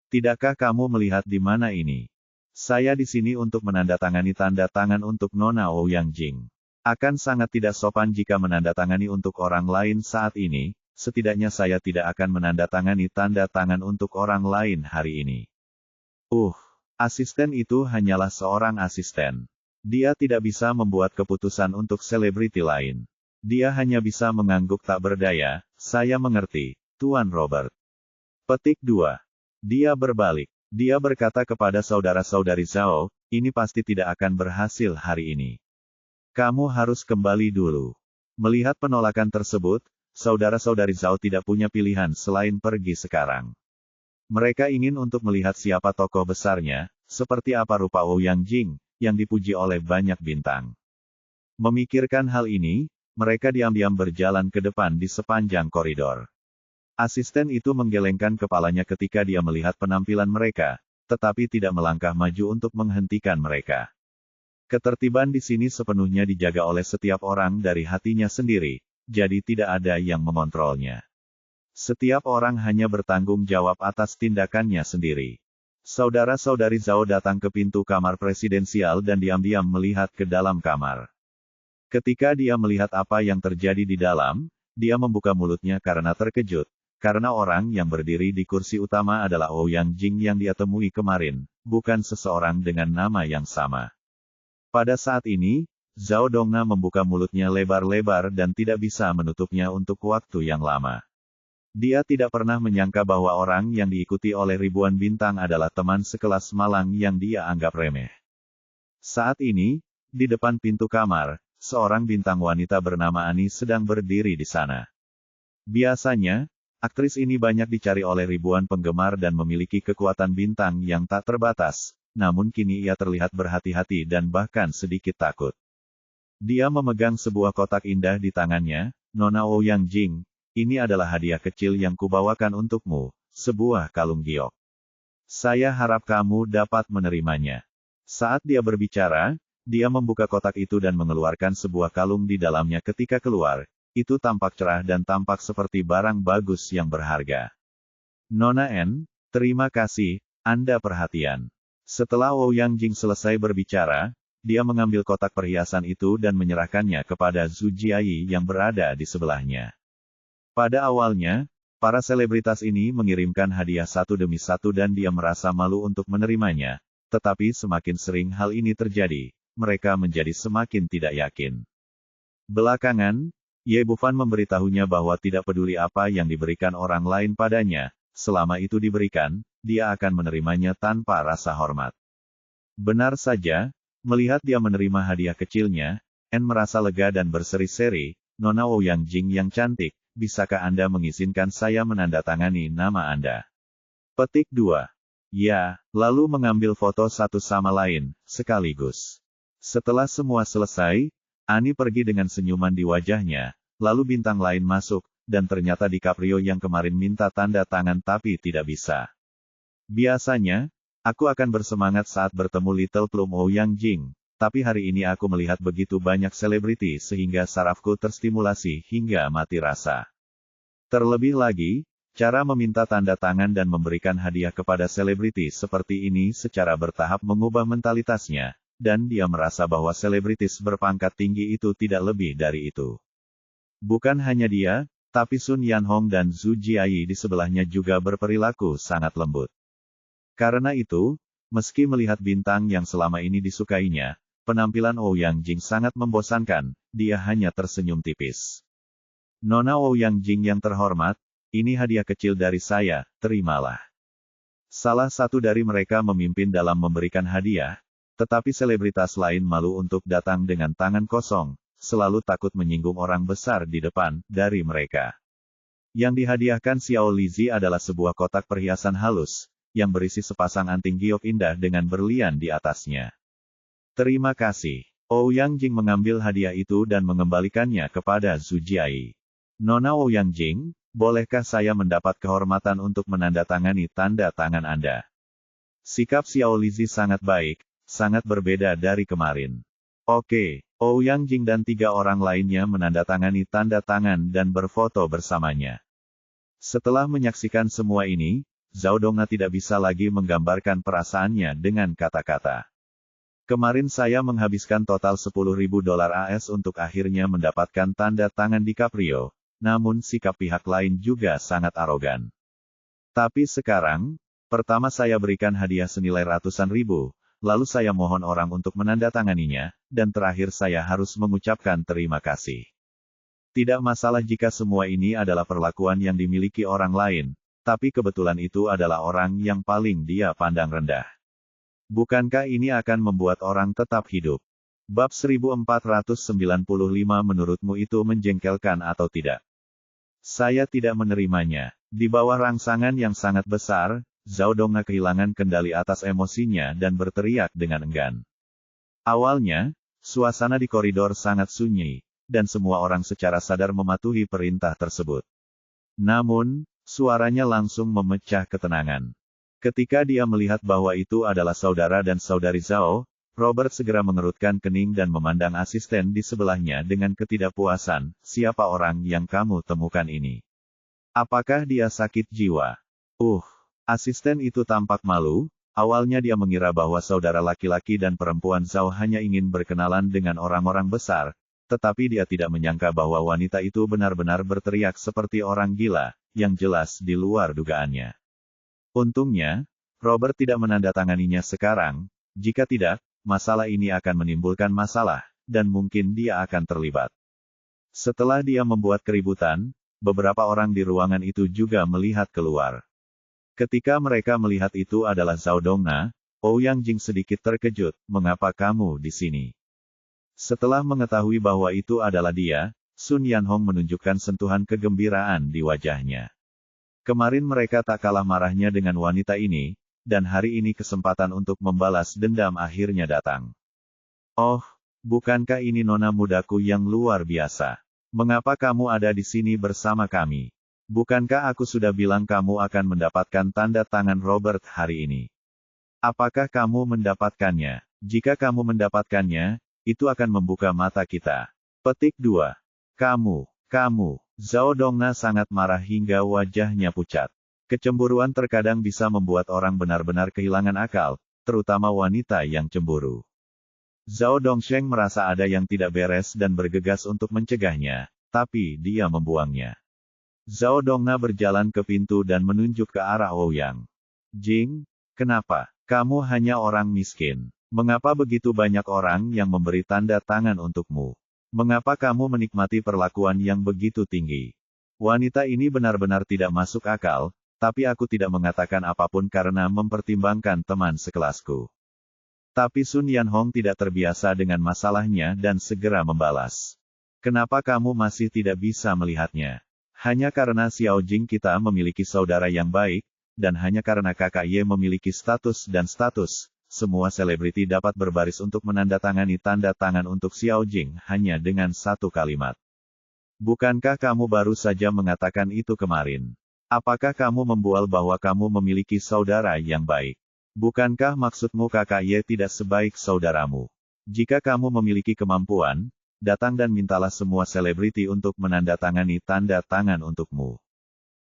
Tidakkah kamu melihat di mana ini? Saya di sini untuk menandatangani tanda tangan untuk Nona Ouyang Jing. Akan sangat tidak sopan jika menandatangani untuk orang lain saat ini, setidaknya saya tidak akan menandatangani tanda tangan untuk orang lain hari ini. Asisten itu hanyalah seorang asisten. Dia tidak bisa membuat keputusan untuk selebriti lain. Dia hanya bisa mengangguk tak berdaya, saya mengerti, Tuan Robert. Petik 2. Dia berbalik. Dia berkata kepada saudara-saudari Zhao, ini pasti tidak akan berhasil hari ini. Kamu harus kembali dulu. Melihat penolakan tersebut, saudara-saudari Zhao tidak punya pilihan selain pergi sekarang. Mereka ingin untuk melihat siapa tokoh besarnya, seperti apa rupa Ouyang Jing, yang dipuji oleh banyak bintang. Memikirkan hal ini, mereka diam-diam berjalan ke depan di sepanjang koridor. Asisten itu menggelengkan kepalanya ketika dia melihat penampilan mereka, tetapi tidak melangkah maju untuk menghentikan mereka. Ketertiban di sini sepenuhnya dijaga oleh setiap orang dari hatinya sendiri, jadi tidak ada yang mengontrolnya. Setiap orang hanya bertanggung jawab atas tindakannya sendiri. Saudara-saudari Zhao datang ke pintu kamar presidensial dan diam-diam melihat ke dalam kamar. Ketika dia melihat apa yang terjadi di dalam, dia membuka mulutnya karena terkejut, karena orang yang berdiri di kursi utama adalah Ouyang Jing yang dia temui kemarin, bukan seseorang dengan nama yang sama. Pada saat ini, Zhao Dongna membuka mulutnya lebar-lebar dan tidak bisa menutupnya untuk waktu yang lama. Dia tidak pernah menyangka bahwa orang yang diikuti oleh ribuan bintang adalah teman sekelas malang yang dia anggap remeh. Saat ini, di depan pintu kamar, seorang bintang wanita bernama Ani sedang berdiri di sana. Biasanya, aktris ini banyak dicari oleh ribuan penggemar dan memiliki kekuatan bintang yang tak terbatas, namun kini ia terlihat berhati-hati dan bahkan sedikit takut. Dia memegang sebuah kotak indah di tangannya, Nona Ouyang Jing. Ini adalah hadiah kecil yang kubawakan untukmu, sebuah kalung giok. Saya harap kamu dapat menerimanya. Saat dia berbicara, dia membuka kotak itu dan mengeluarkan sebuah kalung di dalamnya ketika keluar. Itu tampak cerah dan tampak seperti barang bagus yang berharga. Nona N, terima kasih, Anda perhatian. Setelah Ouyang Jing selesai berbicara, dia mengambil kotak perhiasan itu dan menyerahkannya kepada Zhu Jiayi yang berada di sebelahnya. Pada awalnya, para selebritas ini mengirimkan hadiah satu demi satu dan dia merasa malu untuk menerimanya, tetapi semakin sering hal ini terjadi, mereka menjadi semakin tidak yakin. Belakangan, Ye Bufan memberitahunya bahwa tidak peduli apa yang diberikan orang lain padanya, selama itu diberikan, dia akan menerimanya tanpa rasa hormat. Benar saja, melihat dia menerima hadiah kecilnya, N merasa lega dan berseri-seri, Nona Ouyang Jing yang cantik, bisakah Anda mengizinkan saya menandatangani nama Anda? Petik 2. Ya, lalu mengambil foto satu sama lain, sekaligus. Setelah semua selesai, Ani pergi dengan senyuman di wajahnya, lalu bintang lain masuk, dan ternyata DiCaprio yang kemarin minta tanda tangan tapi tidak bisa. Biasanya, aku akan bersemangat saat bertemu Little Plum Ouyang Jing, tapi hari ini aku melihat begitu banyak selebriti sehingga sarafku terstimulasi hingga mati rasa. Terlebih lagi, cara meminta tanda tangan dan memberikan hadiah kepada selebriti seperti ini secara bertahap mengubah mentalitasnya, dan dia merasa bahwa selebritis berpangkat tinggi itu tidak lebih dari itu. Bukan hanya dia, tapi Sun Yanhong dan Zhu Jiayi di sebelahnya juga berperilaku sangat lembut. Karena itu, meski melihat bintang yang selama ini disukainya, penampilan Ouyang Jing sangat membosankan, dia hanya tersenyum tipis. Nona Ouyang Jing yang terhormat, ini hadiah kecil dari saya, terimalah. Salah satu dari mereka memimpin dalam memberikan hadiah, tetapi selebritas lain malu untuk datang dengan tangan kosong, selalu takut menyinggung orang besar di depan, dari mereka. Yang dihadiahkan Xiao Lizi adalah sebuah kotak perhiasan halus, yang berisi sepasang anting giok indah dengan berlian di atasnya. Terima kasih. Ouyang Jing mengambil hadiah itu dan mengembalikannya kepada Zhu Jiayi. Nona Ouyang Jing, bolehkah saya mendapat kehormatan untuk menandatangani tanda tangan Anda? Sikap Xiao Lizi sangat baik, sangat berbeda dari kemarin. Oke. Ouyang Jing dan 3 orang lainnya menandatangani tanda tangan dan berfoto bersamanya. Setelah menyaksikan semua ini, Zhao Dongna tidak bisa lagi menggambarkan perasaannya dengan kata-kata. Kemarin saya menghabiskan total $10.000 AS untuk akhirnya mendapatkan tanda tangan DiCaprio, namun sikap pihak lain juga sangat arogan. Tapi sekarang, pertama saya berikan hadiah senilai ratusan ribu, lalu saya mohon orang untuk menandatanganinya, dan terakhir saya harus mengucapkan terima kasih. Tidak masalah jika semua ini adalah perlakuan yang dimiliki orang lain, tapi kebetulan itu adalah orang yang paling dia pandang rendah. Bukankah ini akan membuat orang tetap hidup? Bab 1495 menurutmu itu menjengkelkan atau tidak? Saya tidak menerimanya. Di bawah rangsangan yang sangat besar, Zhao Dongna kehilangan kendali atas emosinya dan berteriak dengan enggan. Awalnya, suasana di koridor sangat sunyi, dan semua orang secara sadar mematuhi perintah tersebut. Namun, suaranya langsung memecah ketenangan. Ketika dia melihat bahwa itu adalah saudara dan saudari Zhao, Robert segera mengerutkan kening dan memandang asisten di sebelahnya dengan ketidakpuasan, siapa orang yang kamu temukan ini? Apakah dia sakit jiwa? Asisten itu tampak malu, awalnya dia mengira bahwa saudara laki-laki dan perempuan Zhao hanya ingin berkenalan dengan orang-orang besar, tetapi dia tidak menyangka bahwa wanita itu benar-benar berteriak seperti orang gila, yang jelas di luar dugaannya. Untungnya, Robert tidak menandatanganinya sekarang, jika tidak, masalah ini akan menimbulkan masalah, dan mungkin dia akan terlibat. Setelah dia membuat keributan, beberapa orang di ruangan itu juga melihat keluar. Ketika mereka melihat itu adalah Zhao Dongna, Ouyang Jing sedikit terkejut, mengapa kamu di sini? Setelah mengetahui bahwa itu adalah dia, Sun Yanhong menunjukkan sentuhan kegembiraan di wajahnya. Kemarin mereka tak kalah marahnya dengan wanita ini, dan hari ini kesempatan untuk membalas dendam akhirnya datang. Oh, bukankah ini nona mudaku yang luar biasa? Mengapa kamu ada di sini bersama kami? Bukankah aku sudah bilang kamu akan mendapatkan tanda tangan Robert hari ini? Apakah kamu mendapatkannya? Jika kamu mendapatkannya, itu akan membuka mata kita. Petik 2. Kamu. Zhao Dongna sangat marah hingga wajahnya pucat. Kecemburuan terkadang bisa membuat orang benar-benar kehilangan akal, terutama wanita yang cemburu. Zhao Dongsheng merasa ada yang tidak beres dan bergegas untuk mencegahnya, tapi dia membuangnya. Zhao Dongna berjalan ke pintu dan menunjuk ke arah Ouyang Jing. Kenapa? Kamu hanya orang miskin. Mengapa begitu banyak orang yang memberi tanda tangan untukmu? Mengapa kamu menikmati perlakuan yang begitu tinggi? Wanita ini benar-benar tidak masuk akal, tapi aku tidak mengatakan apapun karena mempertimbangkan teman sekelasku. Tapi Sun Yanhong tidak terbiasa dengan masalahnya dan segera membalas. Kenapa kamu masih tidak bisa melihatnya? Hanya karena Xiao Jing kita memiliki saudara yang baik, dan hanya karena kakak Ye memiliki status dan status, semua selebriti dapat berbaris untuk menandatangani tanda tangan untuk Xiao Jing hanya dengan satu kalimat. Bukankah kamu baru saja mengatakan itu kemarin? Apakah kamu membual bahwa kamu memiliki saudara yang baik? Bukankah maksudmu kakak Ye tidak sebaik saudaramu? Jika kamu memiliki kemampuan, datang dan mintalah semua selebriti untuk menandatangani tanda tangan untukmu.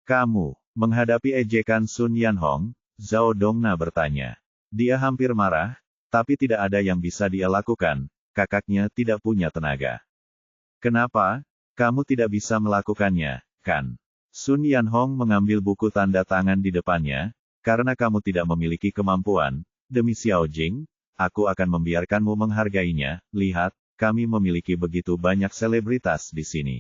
Kamu, menghadapi ejekan Sun Yanhong, Zhao Dongna bertanya. Dia hampir marah, tapi tidak ada yang bisa dia lakukan, kakaknya tidak punya tenaga. Kenapa? Kamu tidak bisa melakukannya, kan? Sun Yanhong mengambil buku tanda tangan di depannya, karena kamu tidak memiliki kemampuan, demi Xiao Jing, aku akan membiarkanmu menghargainya, lihat, kami memiliki begitu banyak selebritas di sini.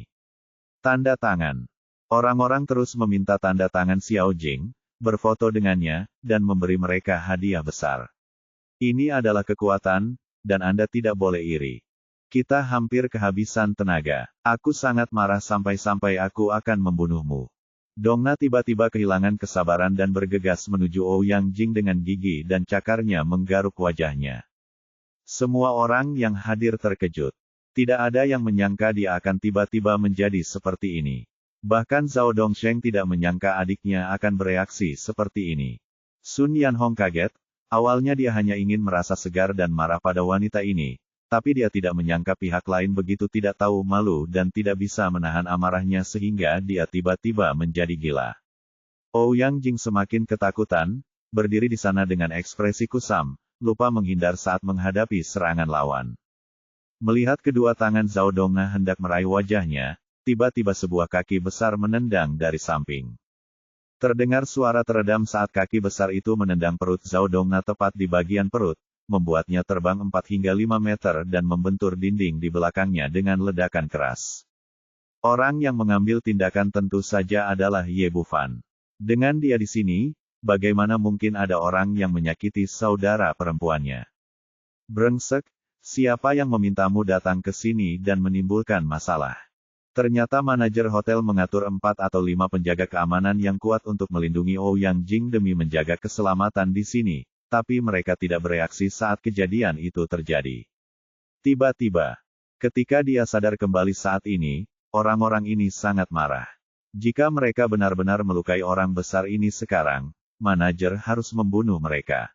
Tanda tangan. Orang-orang terus meminta tanda tangan Xiao Jing, berfoto dengannya, dan memberi mereka hadiah besar. Ini adalah kekuatan, dan Anda tidak boleh iri. Kita hampir kehabisan tenaga. Aku sangat marah sampai-sampai aku akan membunuhmu. Dongna tiba-tiba kehilangan kesabaran dan bergegas menuju Ouyang Jing dengan gigi dan cakarnya menggaruk wajahnya. Semua orang yang hadir terkejut. Tidak ada yang menyangka dia akan tiba-tiba menjadi seperti ini. Bahkan Zhao Dongsheng tidak menyangka adiknya akan bereaksi seperti ini. Sun Yanhong kaget, awalnya dia hanya ingin merasa segar dan marah pada wanita ini, tapi dia tidak menyangka pihak lain begitu tidak tahu malu dan tidak bisa menahan amarahnya sehingga dia tiba-tiba menjadi gila. Ouyang Jing semakin ketakutan, berdiri di sana dengan ekspresi kusam, lupa menghindar saat menghadapi serangan lawan. Melihat kedua tangan Zhao Dongna hendak meraih wajahnya, tiba-tiba sebuah kaki besar menendang dari samping. Terdengar suara teredam saat kaki besar itu menendang perut Zhao Dongna tepat di bagian perut, membuatnya terbang 4 hingga 5 meter dan membentur dinding di belakangnya dengan ledakan keras. Orang yang mengambil tindakan tentu saja adalah Ye Bufan. Dengan dia di sini, bagaimana mungkin ada orang yang menyakiti saudara perempuannya? Brengsek, siapa yang memintamu datang ke sini dan menimbulkan masalah? Ternyata manajer hotel mengatur 4 atau 5 penjaga keamanan yang kuat untuk melindungi Ouyang Jing demi menjaga keselamatan di sini. Tapi mereka tidak bereaksi saat kejadian itu terjadi. Tiba-tiba, ketika dia sadar kembali saat ini, orang-orang ini sangat marah. Jika mereka benar-benar melukai orang besar ini sekarang, manajer harus membunuh mereka.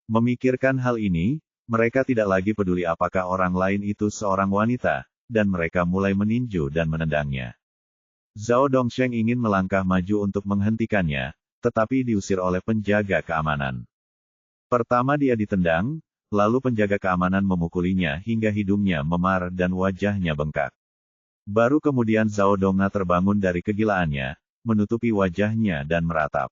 Memikirkan hal ini, mereka tidak lagi peduli apakah orang lain itu seorang wanita, dan mereka mulai meninju dan menendangnya. Zhao Dongsheng ingin melangkah maju untuk menghentikannya, tetapi diusir oleh penjaga keamanan. Pertama dia ditendang, lalu penjaga keamanan memukulinya hingga hidungnya memar dan wajahnya bengkak. Baru kemudian Zhao Dongna terbangun dari kegilaannya, menutupi wajahnya dan meratap.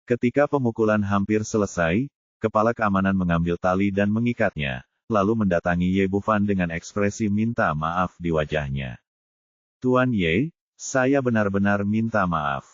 Ketika pemukulan hampir selesai, kepala keamanan mengambil tali dan mengikatnya, lalu mendatangi Ye Bufan dengan ekspresi minta maaf di wajahnya. Tuan Ye, saya benar-benar minta maaf.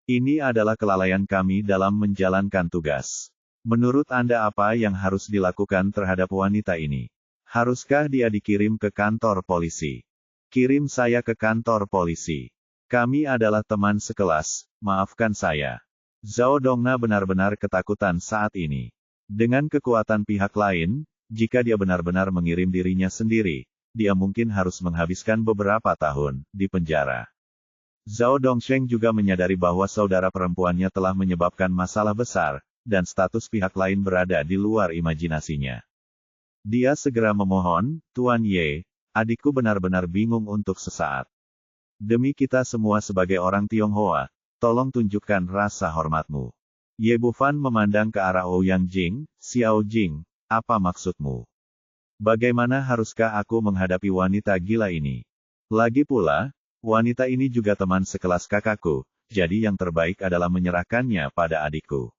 Ini adalah kelalaian kami dalam menjalankan tugas. Menurut Anda apa yang harus dilakukan terhadap wanita ini? Haruskah dia dikirim ke kantor polisi? Kirim saya ke kantor polisi. Kami adalah teman sekelas, maafkan saya. Zhao Dongna benar-benar ketakutan saat ini. Dengan kekuatan pihak lain, jika dia benar-benar mengirim dirinya sendiri, dia mungkin harus menghabiskan beberapa tahun di penjara. Zhao Dongsheng juga menyadari bahwa saudara perempuannya telah menyebabkan masalah besar, dan status pihak lain berada di luar imajinasinya. Dia segera memohon, Tuan Ye, adikku benar-benar bingung untuk sesaat. Demi kita semua sebagai orang Tionghoa, tolong tunjukkan rasa hormatmu. Ye Bufan memandang ke arah Ouyang Jing, Xiao Jing, apa maksudmu? Bagaimana haruskah aku menghadapi wanita gila ini? Lagi pula, wanita ini juga teman sekelas kakakku, jadi yang terbaik adalah menyerahkannya pada adikku.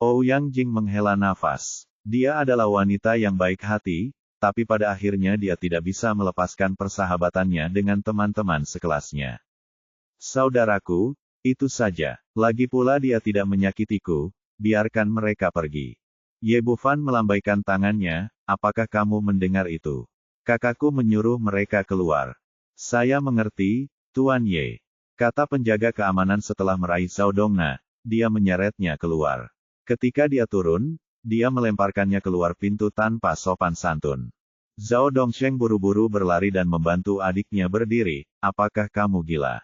Ouyang Jing menghela nafas. Dia adalah wanita yang baik hati, tapi pada akhirnya dia tidak bisa melepaskan persahabatannya dengan teman-teman sekelasnya. Saudaraku, itu saja. Lagi pula dia tidak menyakitiku, biarkan mereka pergi. Ye Bufan melambaikan tangannya, apakah kamu mendengar itu? Kakakku menyuruh mereka keluar. Saya mengerti, Tuan Ye. Kata penjaga keamanan setelah meraih Zhao Dongna, dia menyeretnya keluar. Ketika dia turun, dia melemparkannya keluar pintu tanpa sopan santun. Zhao Dongsheng buru-buru berlari dan membantu adiknya berdiri. Apakah kamu gila?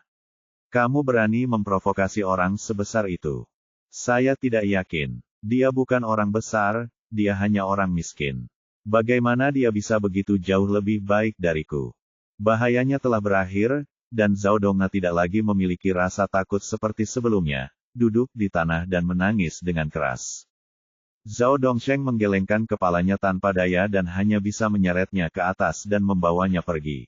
Kamu berani memprovokasi orang sebesar itu? Saya tidak yakin. Dia bukan orang besar, dia hanya orang miskin. Bagaimana dia bisa begitu jauh lebih baik dariku? Bahayanya telah berakhir, dan Zhao Dongna tidak lagi memiliki rasa takut seperti sebelumnya, duduk di tanah dan menangis dengan keras. Zhao Dongsheng menggelengkan kepalanya tanpa daya dan hanya bisa menyeretnya ke atas dan membawanya pergi.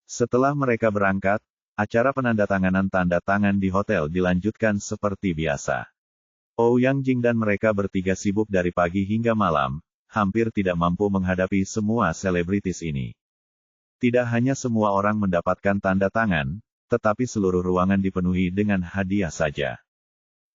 Setelah mereka berangkat, acara penandatanganan tanda tangan di hotel dilanjutkan seperti biasa. Ouyang Jing dan mereka bertiga sibuk dari pagi hingga malam, hampir tidak mampu menghadapi semua selebritis ini. Tidak hanya semua orang mendapatkan tanda tangan, tetapi seluruh ruangan dipenuhi dengan hadiah saja.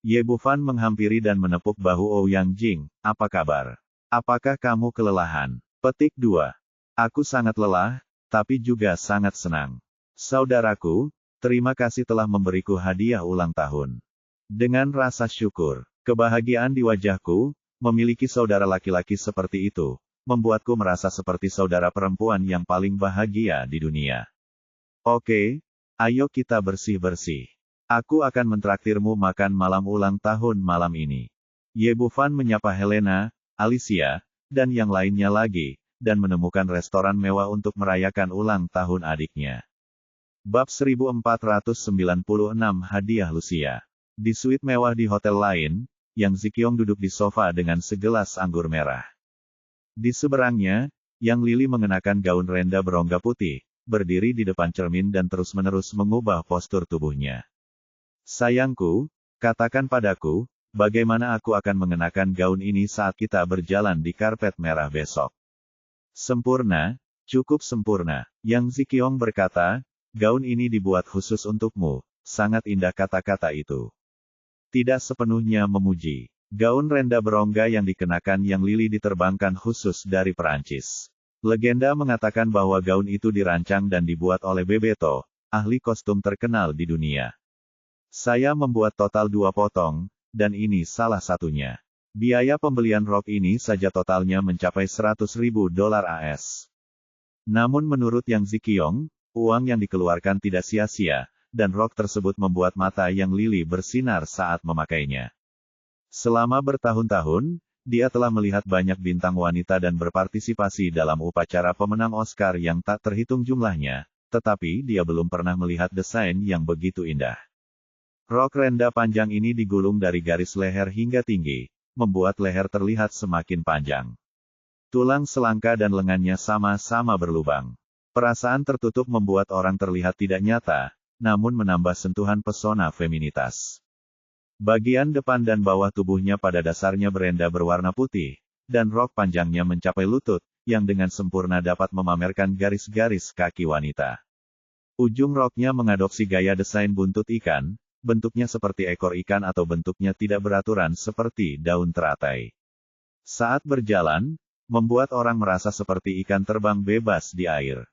Ye Bufan menghampiri dan menepuk bahu Ouyang Jing. Apa kabar? Apakah kamu kelelahan? Petik 2. Aku sangat lelah, tapi juga sangat senang. Saudaraku, terima kasih telah memberiku hadiah ulang tahun. Dengan rasa syukur, kebahagiaan di wajahku, memiliki saudara laki-laki seperti itu, membuatku merasa seperti saudara perempuan yang paling bahagia di dunia. Oke, ayo kita bersih-bersih. Aku akan mentraktirmu makan malam ulang tahun malam ini. Ye Bufan menyapa Helena, Alicia, dan yang lainnya lagi, dan menemukan restoran mewah untuk merayakan ulang tahun adiknya. Bab 1496 Hadiah Lucia. Di suite mewah di hotel lain, Yang Ziqiong duduk di sofa dengan segelas anggur merah. Di seberangnya, Yang Lili mengenakan gaun renda berongga putih, berdiri di depan cermin dan terus-menerus mengubah postur tubuhnya. Sayangku, katakan padaku, bagaimana aku akan mengenakan gaun ini saat kita berjalan di karpet merah besok? Sempurna, cukup sempurna, Yang Ziqiong berkata, gaun ini dibuat khusus untukmu, sangat indah kata-kata itu. Tidak sepenuhnya memuji. Gaun renda berongga yang dikenakan Yang Lili diterbangkan khusus dari Perancis. Legenda mengatakan bahwa gaun itu dirancang dan dibuat oleh Bebeto, ahli kostum terkenal di dunia. Saya membuat total 2 potong, dan ini salah satunya. Biaya pembelian rok ini saja totalnya mencapai $100.000 AS. Namun menurut Yang Ziqiong, uang yang dikeluarkan tidak sia-sia, dan rok tersebut membuat mata Yang Lili bersinar saat memakainya. Selama bertahun-tahun, dia telah melihat banyak bintang wanita dan berpartisipasi dalam upacara pemenang Oscar yang tak terhitung jumlahnya, tetapi dia belum pernah melihat desain yang begitu indah. Rok renda panjang ini digulung dari garis leher hingga tinggi, membuat leher terlihat semakin panjang. Tulang selangka dan lengannya sama-sama berlubang. Perasaan tertutup membuat orang terlihat tidak nyata, namun menambah sentuhan pesona feminitas. Bagian depan dan bawah tubuhnya pada dasarnya berenda berwarna putih, dan rok panjangnya mencapai lutut, yang dengan sempurna dapat memamerkan garis-garis kaki wanita. Ujung roknya mengadopsi gaya desain buntut ikan, bentuknya seperti ekor ikan atau bentuknya tidak beraturan seperti daun teratai. Saat berjalan, membuat orang merasa seperti ikan terbang bebas di air.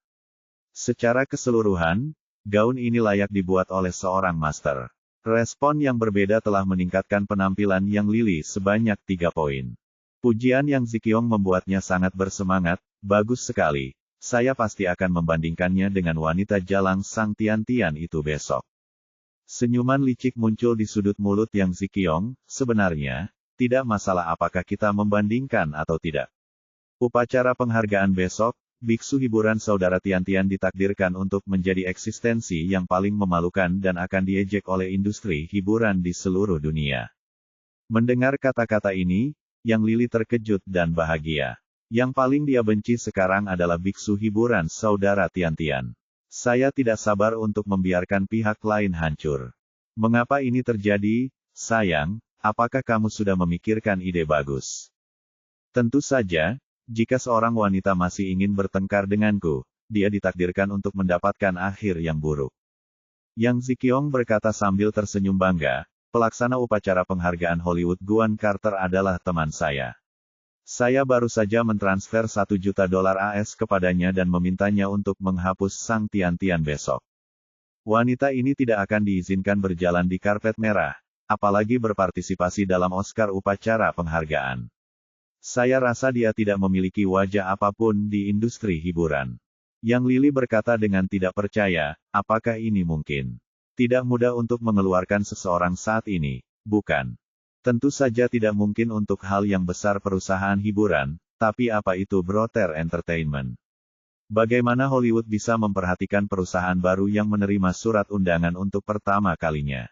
Secara keseluruhan, gaun ini layak dibuat oleh seorang master. Respon yang berbeda telah meningkatkan penampilan Yang Lili sebanyak 3 poin. Pujian Yang Ziqiong membuatnya sangat bersemangat, bagus sekali. Saya pasti akan membandingkannya dengan wanita jalang Sang Tian-Tian itu besok. Senyuman licik muncul di sudut mulut Yang Ziqiong, sebenarnya, tidak masalah apakah kita membandingkan atau tidak. Upacara penghargaan besok, biksu hiburan saudara Tian-Tian ditakdirkan untuk menjadi eksistensi yang paling memalukan dan akan diejek oleh industri hiburan di seluruh dunia. Mendengar kata-kata ini, Yang Lili terkejut dan bahagia. Yang paling dia benci sekarang adalah biksu hiburan saudara Tian-Tian. Saya tidak sabar untuk membiarkan pihak lain hancur. Mengapa ini terjadi, sayang? Apakah kamu sudah memikirkan ide bagus? Tentu saja, jika seorang wanita masih ingin bertengkar denganku, dia ditakdirkan untuk mendapatkan akhir yang buruk. Yang Ziqiong berkata sambil tersenyum bangga, pelaksana upacara penghargaan Hollywood Guan Carter adalah teman saya. Saya baru saja mentransfer $1 juta AS kepadanya dan memintanya untuk menghapus Sang Tian-Tian besok. Wanita ini tidak akan diizinkan berjalan di karpet merah, apalagi berpartisipasi dalam Oscar upacara penghargaan. Saya rasa dia tidak memiliki wajah apapun di industri hiburan. Yang Lily berkata dengan tidak percaya, apakah ini mungkin? Tidak mudah untuk mengeluarkan seseorang saat ini, bukan? Tentu saja tidak mungkin untuk hal yang besar perusahaan hiburan, tapi apa itu Brother Entertainment? Bagaimana Hollywood bisa memperhatikan perusahaan baru yang menerima surat undangan untuk pertama kalinya?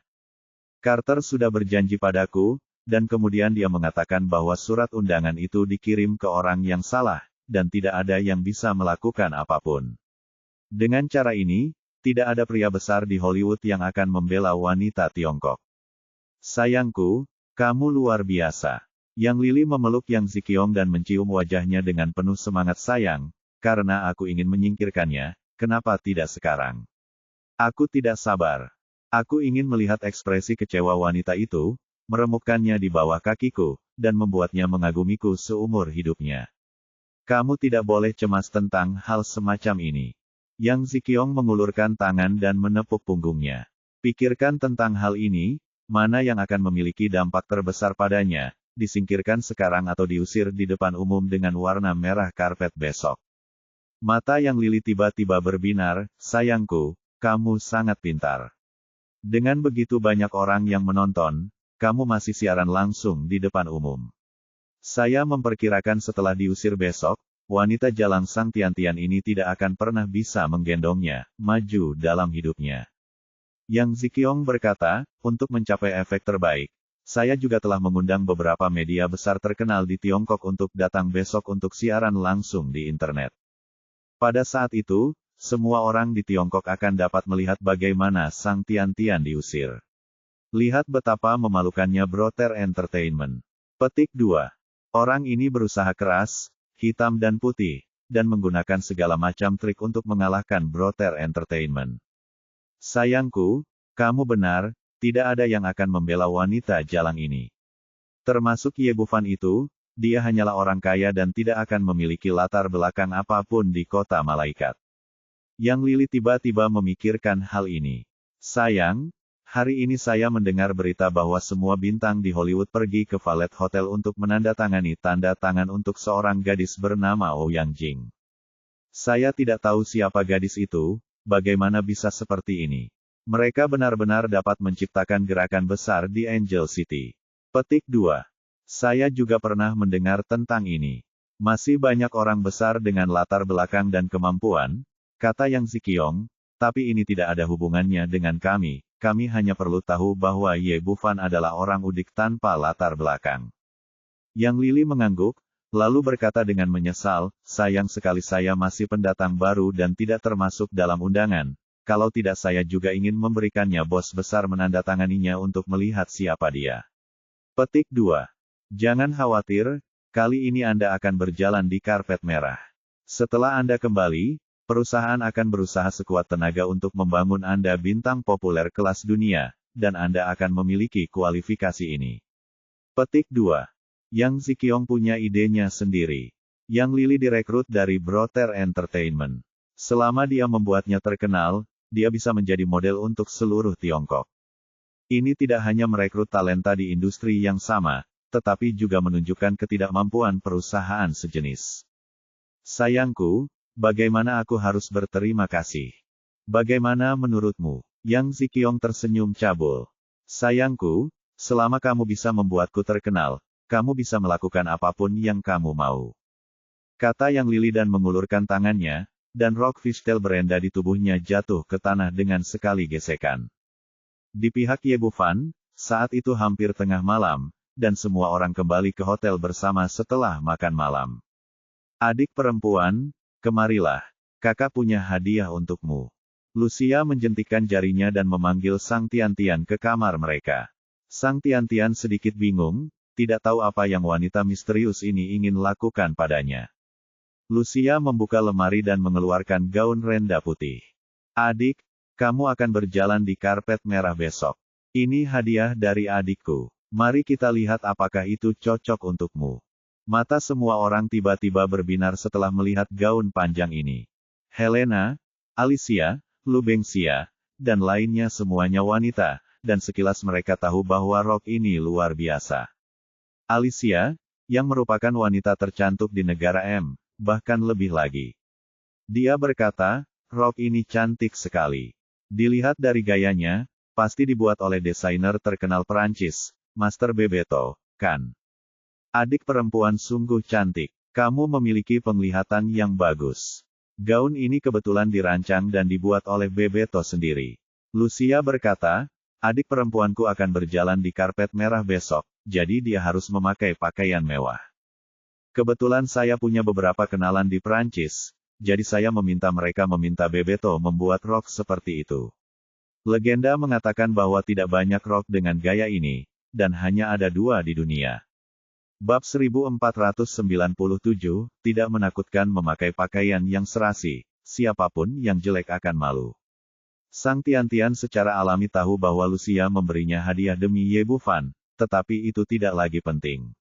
Carter sudah berjanji padaku, dan kemudian dia mengatakan bahwa surat undangan itu dikirim ke orang yang salah, dan tidak ada yang bisa melakukan apapun. Dengan cara ini, tidak ada pria besar di Hollywood yang akan membela wanita Tiongkok. Sayangku, kamu luar biasa. Yang Lily memeluk Yang Zikyong dan mencium wajahnya dengan penuh semangat sayang, karena aku ingin menyingkirkannya, kenapa tidak sekarang? Aku tidak sabar. Aku ingin melihat ekspresi kecewa wanita itu, meremukkannya di bawah kakiku, dan membuatnya mengagumiku seumur hidupnya. Kamu tidak boleh cemas tentang hal semacam ini. Yang Zikyong mengulurkan tangan dan menepuk punggungnya. Pikirkan tentang hal ini, mana yang akan memiliki dampak terbesar padanya, disingkirkan sekarang atau diusir di depan umum dengan warna merah karpet besok. Mata Yang Lily tiba-tiba berbinar, sayangku, kamu sangat pintar. Dengan begitu banyak orang yang menonton, kamu masih siaran langsung di depan umum. Saya memperkirakan setelah diusir besok, wanita jalang Sang Tian-Tian ini tidak akan pernah bisa menggendongnya, maju dalam hidupnya. Yang Zikyong berkata, untuk mencapai efek terbaik, saya juga telah mengundang beberapa media besar terkenal di Tiongkok untuk datang besok untuk siaran langsung di internet. Pada saat itu, semua orang di Tiongkok akan dapat melihat bagaimana Sang Tian-Tian diusir. Lihat betapa memalukannya Brother Entertainment. Petik 2. Orang ini berusaha keras, hitam dan putih, dan menggunakan segala macam trik untuk mengalahkan Brother Entertainment. Sayangku, kamu benar, tidak ada yang akan membela wanita jalang ini. Termasuk Ye Bufan itu, dia hanyalah orang kaya dan tidak akan memiliki latar belakang apapun di kota malaikat. Yang Lily tiba-tiba memikirkan hal ini. Sayang, hari ini saya mendengar berita bahwa semua bintang di Hollywood pergi ke Valet Hotel untuk menandatangani tanda tangan untuk seorang gadis bernama Ouyang Jing. Saya tidak tahu siapa gadis itu, bagaimana bisa seperti ini. Mereka benar-benar dapat menciptakan gerakan besar di Angel City. Petik 2. Saya juga pernah mendengar tentang ini. Masih banyak orang besar dengan latar belakang dan kemampuan, kata Yang Zikyong, tapi ini tidak ada hubungannya dengan kami hanya perlu tahu bahwa Ye Bufan adalah orang udik tanpa latar belakang. Yang Lily mengangguk, lalu berkata dengan menyesal, sayang sekali saya masih pendatang baru dan tidak termasuk dalam undangan, kalau tidak saya juga ingin memberikannya bos besar menandatanganinya untuk melihat siapa dia. Petik 2. Jangan khawatir, kali ini Anda akan berjalan di karpet merah. Setelah Anda kembali, perusahaan akan berusaha sekuat tenaga untuk membangun Anda bintang populer kelas dunia, dan Anda akan memiliki kualifikasi ini. Petik 2. Yang Zikyong punya idenya sendiri. Yang Lily direkrut dari Brother Entertainment. Selama dia membuatnya terkenal, dia bisa menjadi model untuk seluruh Tiongkok. Ini tidak hanya merekrut talenta di industri yang sama, tetapi juga menunjukkan ketidakmampuan perusahaan sejenis. Sayangku, bagaimana aku harus berterima kasih? Bagaimana menurutmu? Yang Zikyong tersenyum cabul. Sayangku, selama kamu bisa membuatku terkenal, kamu bisa melakukan apapun yang kamu mau. Kata Yang Lily dan mengulurkan tangannya, dan rok fishtail berenda di tubuhnya jatuh ke tanah dengan sekali gesekan. Di pihak Ye Bufan, saat itu hampir tengah malam, dan semua orang kembali ke hotel bersama setelah makan malam. Adik perempuan, kemarilah, kakak punya hadiah untukmu. Lucia menjentikkan jarinya dan memanggil Sang Tian-Tian ke kamar mereka. Sang Tian-Tian sedikit bingung, tidak tahu apa yang wanita misterius ini ingin lakukan padanya. Lucia membuka lemari dan mengeluarkan gaun renda putih. Adik, kamu akan berjalan di karpet merah besok. Ini hadiah dari adikku. Mari kita lihat apakah itu cocok untukmu. Mata semua orang tiba-tiba berbinar setelah melihat gaun panjang ini. Helena, Alicia, Lu Bengxia, dan lainnya semuanya wanita, dan sekilas mereka tahu bahwa rok ini luar biasa. Alicia, yang merupakan wanita tercantik di negara M, bahkan lebih lagi. Dia berkata, rok ini cantik sekali. Dilihat dari gayanya, pasti dibuat oleh desainer terkenal Perancis, Master Bebeto, kan? Adik perempuan sungguh cantik. Kamu memiliki penglihatan yang bagus. Gaun ini kebetulan dirancang dan dibuat oleh Bebeto sendiri. Lucia berkata, adik perempuanku akan berjalan di karpet merah besok, jadi dia harus memakai pakaian mewah. Kebetulan saya punya beberapa kenalan di Perancis, jadi saya meminta mereka meminta Bebeto membuat rok seperti itu. Legenda mengatakan bahwa tidak banyak rok dengan gaya ini, dan hanya ada 2 di dunia. Bab 1497, tidak menakutkan memakai pakaian yang serasi, siapapun yang jelek akan malu. Sang Tian-Tian secara alami tahu bahwa Lucia memberinya hadiah demi Ye Bufan, tetapi itu tidak lagi penting.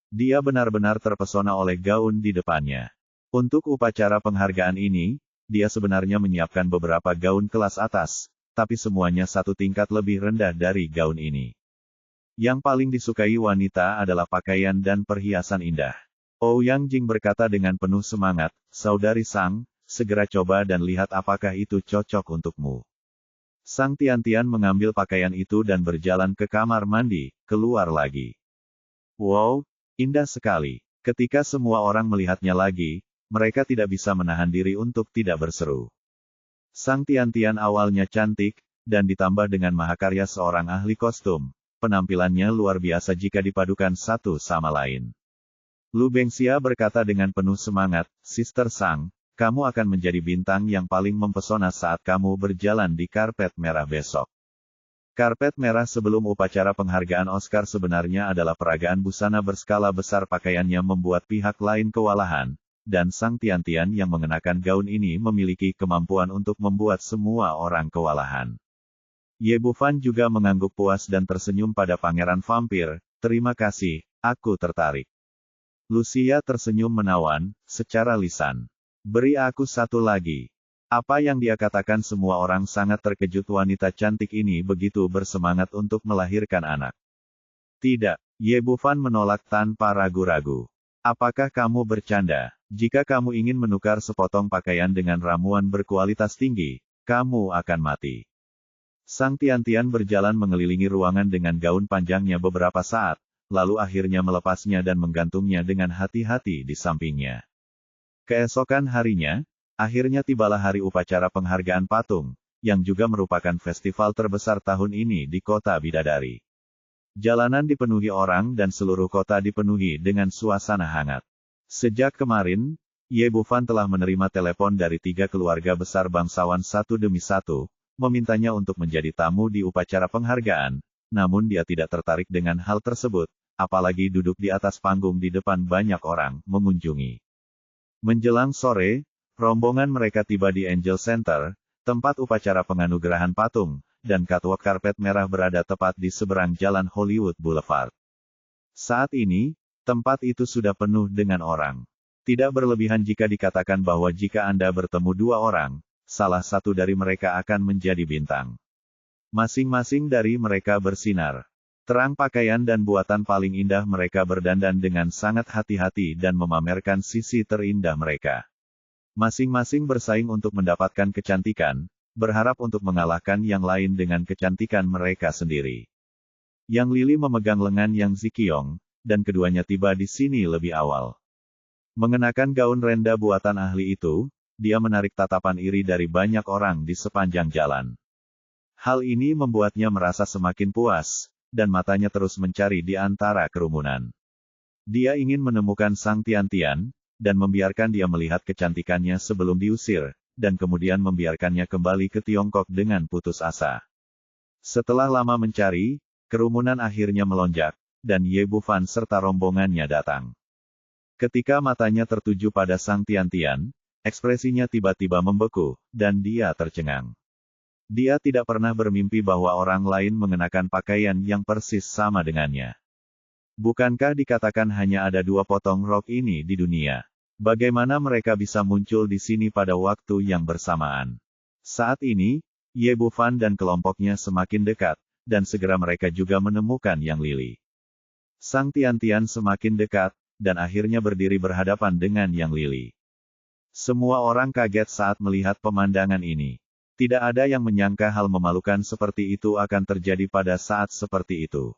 Dia benar-benar terpesona oleh gaun di depannya. Untuk upacara penghargaan ini, dia sebenarnya menyiapkan beberapa gaun kelas atas, tapi semuanya satu tingkat lebih rendah dari gaun ini. Yang paling disukai wanita adalah pakaian dan perhiasan indah. Ouyang Jing berkata dengan penuh semangat, Saudari Sang, segera coba dan lihat apakah itu cocok untukmu. Sang Tian-Tian mengambil pakaian itu dan berjalan ke kamar mandi, keluar lagi. Wow, indah sekali. Ketika semua orang melihatnya lagi, mereka tidak bisa menahan diri untuk tidak berseru. Sang Tian-Tian awalnya cantik, dan ditambah dengan mahakarya seorang ahli kostum. Penampilannya luar biasa jika dipadukan satu sama lain. Lu Bengxia berkata dengan penuh semangat, Sister Sang, kamu akan menjadi bintang yang paling mempesona saat kamu berjalan di karpet merah besok. Karpet merah sebelum upacara penghargaan Oscar sebenarnya adalah peragaan busana berskala besar. Pakaiannya membuat pihak lain kewalahan, dan Sang Tian-Tian yang mengenakan gaun ini memiliki kemampuan untuk membuat semua orang kewalahan. Ye Bufan juga mengangguk puas dan tersenyum pada Pangeran Vampir, terima kasih, aku tertarik. Lucia tersenyum menawan, secara lisan. Beri aku satu lagi. Apa yang dia katakan semua orang sangat terkejut wanita cantik ini begitu bersemangat untuk melahirkan anak. Tidak, Ye Bufan menolak tanpa ragu-ragu. Apakah kamu bercanda? Jika kamu ingin menukar sepotong pakaian dengan ramuan berkualitas tinggi, kamu akan mati. Sang Tian-Tian berjalan mengelilingi ruangan dengan gaun panjangnya beberapa saat, lalu akhirnya melepasnya dan menggantungnya dengan hati-hati di sampingnya. Keesokan harinya, akhirnya tibalah hari upacara penghargaan patung, yang juga merupakan festival terbesar tahun ini di kota Bidadari. Jalanan dipenuhi orang dan seluruh kota dipenuhi dengan suasana hangat. Sejak kemarin, Ye Bufan telah menerima telepon dari 3 keluarga besar bangsawan satu demi satu, memintanya untuk menjadi tamu di upacara penghargaan, namun dia tidak tertarik dengan hal tersebut, apalagi duduk di atas panggung di depan banyak orang mengunjungi. Menjelang sore, rombongan mereka tiba di Angel Center, tempat upacara penganugerahan patung, dan catwalk karpet merah berada tepat di seberang jalan Hollywood Boulevard. Saat ini, tempat itu sudah penuh dengan orang. Tidak berlebihan jika dikatakan bahwa jika Anda bertemu 2 orang, salah satu dari mereka akan menjadi bintang. Masing-masing dari mereka bersinar. Terang pakaian dan buatan paling indah mereka berdandan dengan sangat hati-hati dan memamerkan sisi terindah mereka. Masing-masing bersaing untuk mendapatkan kecantikan, berharap untuk mengalahkan yang lain dengan kecantikan mereka sendiri. Yang Lili memegang lengan Yang Ziqiong, dan keduanya tiba di sini lebih awal. Mengenakan gaun renda buatan ahli itu, dia menarik tatapan iri dari banyak orang di sepanjang jalan. Hal ini membuatnya merasa semakin puas, dan matanya terus mencari di antara kerumunan. Dia ingin menemukan Sang Tian-Tian, dan membiarkan dia melihat kecantikannya sebelum diusir, dan kemudian membiarkannya kembali ke Tiongkok dengan putus asa. Setelah lama mencari, kerumunan akhirnya melonjak, dan Ye Bufan serta rombongannya datang. Ketika matanya tertuju pada Sang Tian-Tian, ekspresinya tiba-tiba membeku, dan dia tercengang. Dia tidak pernah bermimpi bahwa orang lain mengenakan pakaian yang persis sama dengannya. Bukankah dikatakan hanya ada 2 potong rok ini di dunia? Bagaimana mereka bisa muncul di sini pada waktu yang bersamaan? Saat ini, Ye Bufan dan kelompoknya semakin dekat, dan segera mereka juga menemukan Yang Lili. Sang Tian-Tian semakin dekat, dan akhirnya berdiri berhadapan dengan Yang Lili. Semua orang kaget saat melihat pemandangan ini. Tidak ada yang menyangka hal memalukan seperti itu akan terjadi pada saat seperti itu.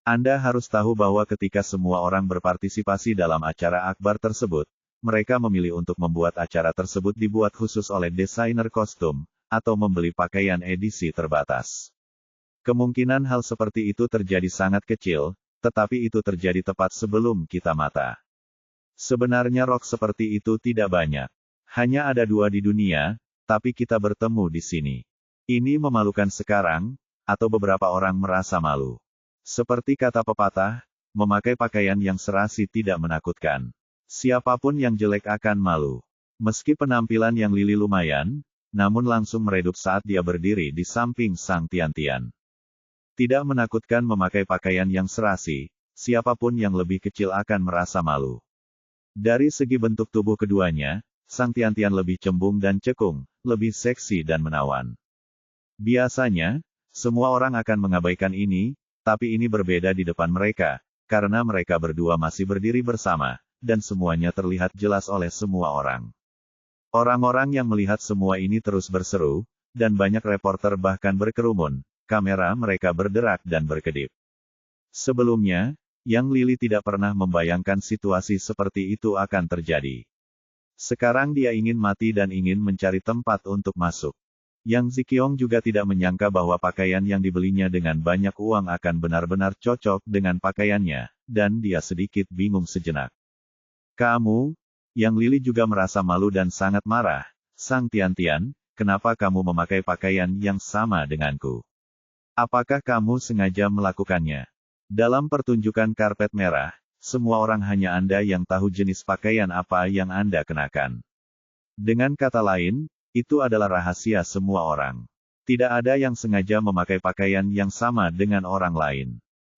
Anda harus tahu bahwa ketika semua orang berpartisipasi dalam acara akbar tersebut, mereka memilih untuk membuat acara tersebut dibuat khusus oleh desainer kostum, atau membeli pakaian edisi terbatas. Kemungkinan hal seperti itu terjadi sangat kecil, tetapi itu terjadi tepat sebelum kita mata. Sebenarnya rok seperti itu tidak banyak. Hanya ada 2 di dunia, tapi kita bertemu di sini. Ini memalukan sekarang, atau beberapa orang merasa malu. Seperti kata pepatah, memakai pakaian yang serasi tidak menakutkan. Siapapun yang jelek akan malu. Meski penampilan Yang Lili lumayan, namun langsung meredup saat dia berdiri di samping Sang Tian-Tian. Tidak menakutkan memakai pakaian yang serasi, siapapun yang lebih kecil akan merasa malu. Dari segi bentuk tubuh keduanya, Sang Tian-Tian lebih cembung dan cekung, lebih seksi dan menawan. Biasanya, semua orang akan mengabaikan ini, tapi ini berbeda di depan mereka, karena mereka berdua masih berdiri bersama, dan semuanya terlihat jelas oleh semua orang. Orang-orang yang melihat semua ini terus berseru, dan banyak reporter bahkan berkerumun, kamera mereka berderak dan berkedip. Sebelumnya, Yang Lili tidak pernah membayangkan situasi seperti itu akan terjadi. Sekarang dia ingin mati dan ingin mencari tempat untuk masuk. Yang Ziqiong juga tidak menyangka bahwa pakaian yang dibelinya dengan banyak uang akan benar-benar cocok dengan pakaiannya, dan dia sedikit bingung sejenak. Kamu? Yang Lili juga merasa malu dan sangat marah. Sang Tian-Tian, kenapa kamu memakai pakaian yang sama denganku? Apakah kamu sengaja melakukannya? Dalam pertunjukan karpet merah, semua orang hanya Anda yang tahu jenis pakaian apa yang Anda kenakan. Dengan kata lain, itu adalah rahasia semua orang. Tidak ada yang sengaja memakai pakaian yang sama dengan orang lain.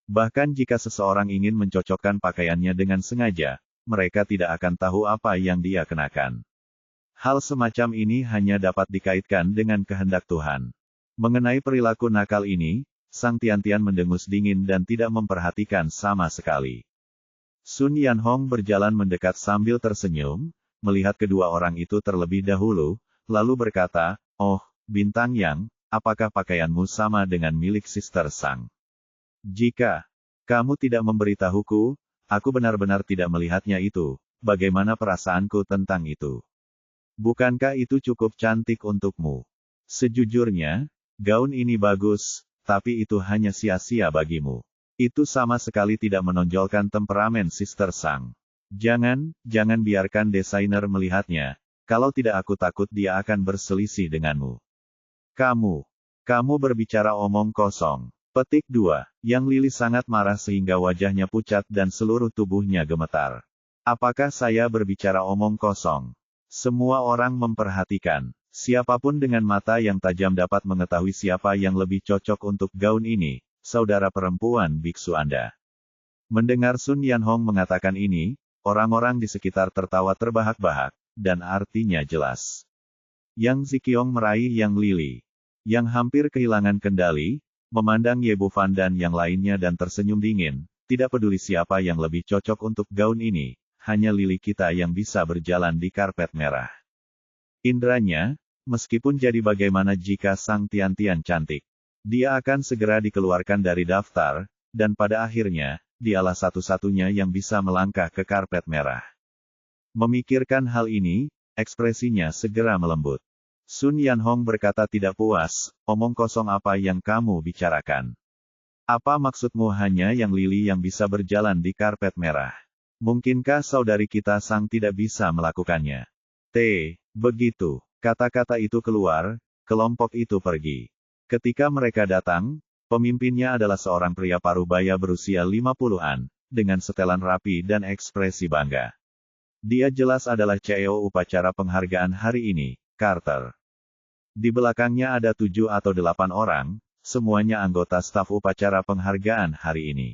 Bahkan jika seseorang ingin mencocokkan pakaiannya dengan sengaja, mereka tidak akan tahu apa yang dia kenakan. Hal semacam ini hanya dapat dikaitkan dengan kehendak Tuhan. Mengenai perilaku nakal ini, Sang Tian-Tian mendengus dingin dan tidak memperhatikan sama sekali. Sun Yanhong berjalan mendekat sambil tersenyum, melihat kedua orang itu terlebih dahulu, lalu berkata, "Oh, Bintang Yang, apakah pakaianmu sama dengan milik Sister Sang? Jika kamu tidak memberitahuku, aku benar-benar tidak melihatnya itu. Bagaimana perasaanku tentang itu? Bukankah itu cukup cantik untukmu? Sejujurnya, gaun ini bagus, tapi itu hanya sia-sia bagimu. Itu sama sekali tidak menonjolkan temperamen Sister Sang. Jangan biarkan desainer melihatnya, kalau tidak aku takut dia akan berselisih denganmu. Kamu berbicara omong kosong." Petik 2. Yang Lili sangat marah sehingga wajahnya pucat dan seluruh tubuhnya gemetar. Apakah saya berbicara omong kosong? Semua orang memperhatikan. Siapapun dengan mata yang tajam dapat mengetahui siapa yang lebih cocok untuk gaun ini, saudara perempuan biksu Anda. Mendengar Sun Yanhong mengatakan ini, orang-orang di sekitar tertawa terbahak-bahak, dan artinya jelas. Yang Ziqiong meraih Yang Lili, yang hampir kehilangan kendali, memandang Ye Bufan dan yang lainnya dan tersenyum dingin. Tidak peduli siapa yang lebih cocok untuk gaun ini, hanya Lili kita yang bisa berjalan di karpet merah. Indranya, meskipun jadi bagaimana jika Sang Tian-Tian cantik, dia akan segera dikeluarkan dari daftar, dan pada akhirnya, dialah satu-satunya yang bisa melangkah ke karpet merah. Memikirkan hal ini, ekspresinya segera melembut. Sun Yanhong berkata tidak puas, "Omong kosong apa yang kamu bicarakan? Apa maksudmu hanya Yang Lili yang bisa berjalan di karpet merah? Mungkinkah saudari kita Sang tidak bisa melakukannya?" Begitu. Kata-kata itu keluar, kelompok itu pergi. Ketika mereka datang, pemimpinnya adalah seorang pria parubaya berusia 50-an, dengan setelan rapi dan ekspresi bangga. Dia jelas adalah CEO upacara penghargaan hari ini, Carter. Di belakangnya ada 7 atau 8 orang, semuanya anggota staf upacara penghargaan hari ini.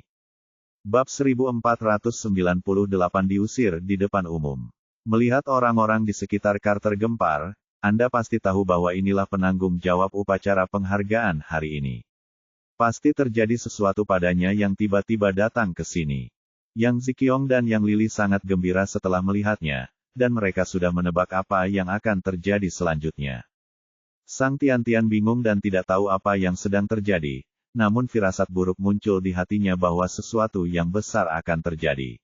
Bab 1498 diusir di depan umum. Melihat orang-orang di sekitar Carter gempar, Anda pasti tahu bahwa inilah penanggung jawab upacara penghargaan hari ini. Pasti terjadi sesuatu padanya yang tiba-tiba datang ke sini. Yang Ziqiong dan Yang Lili sangat gembira setelah melihatnya, dan mereka sudah menebak apa yang akan terjadi selanjutnya. Sang Tian-Tian bingung dan tidak tahu apa yang sedang terjadi, namun firasat buruk muncul di hatinya bahwa sesuatu yang besar akan terjadi.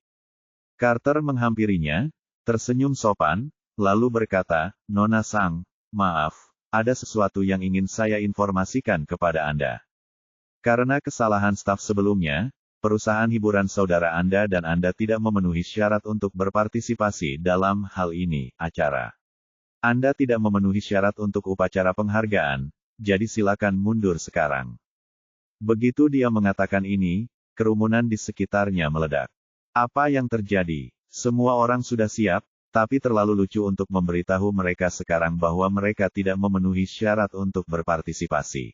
Carter menghampirinya, tersenyum sopan, lalu berkata, "Nona Sang, maaf, ada sesuatu yang ingin saya informasikan kepada Anda. Karena kesalahan staf sebelumnya, perusahaan hiburan saudara Anda dan Anda tidak memenuhi syarat untuk berpartisipasi dalam hal ini, acara. Anda tidak memenuhi syarat untuk upacara penghargaan, jadi silakan mundur sekarang." Begitu dia mengatakan ini, kerumunan di sekitarnya meledak. Apa yang terjadi? Semua orang sudah siap, tapi terlalu lucu untuk memberitahu mereka sekarang bahwa mereka tidak memenuhi syarat untuk berpartisipasi.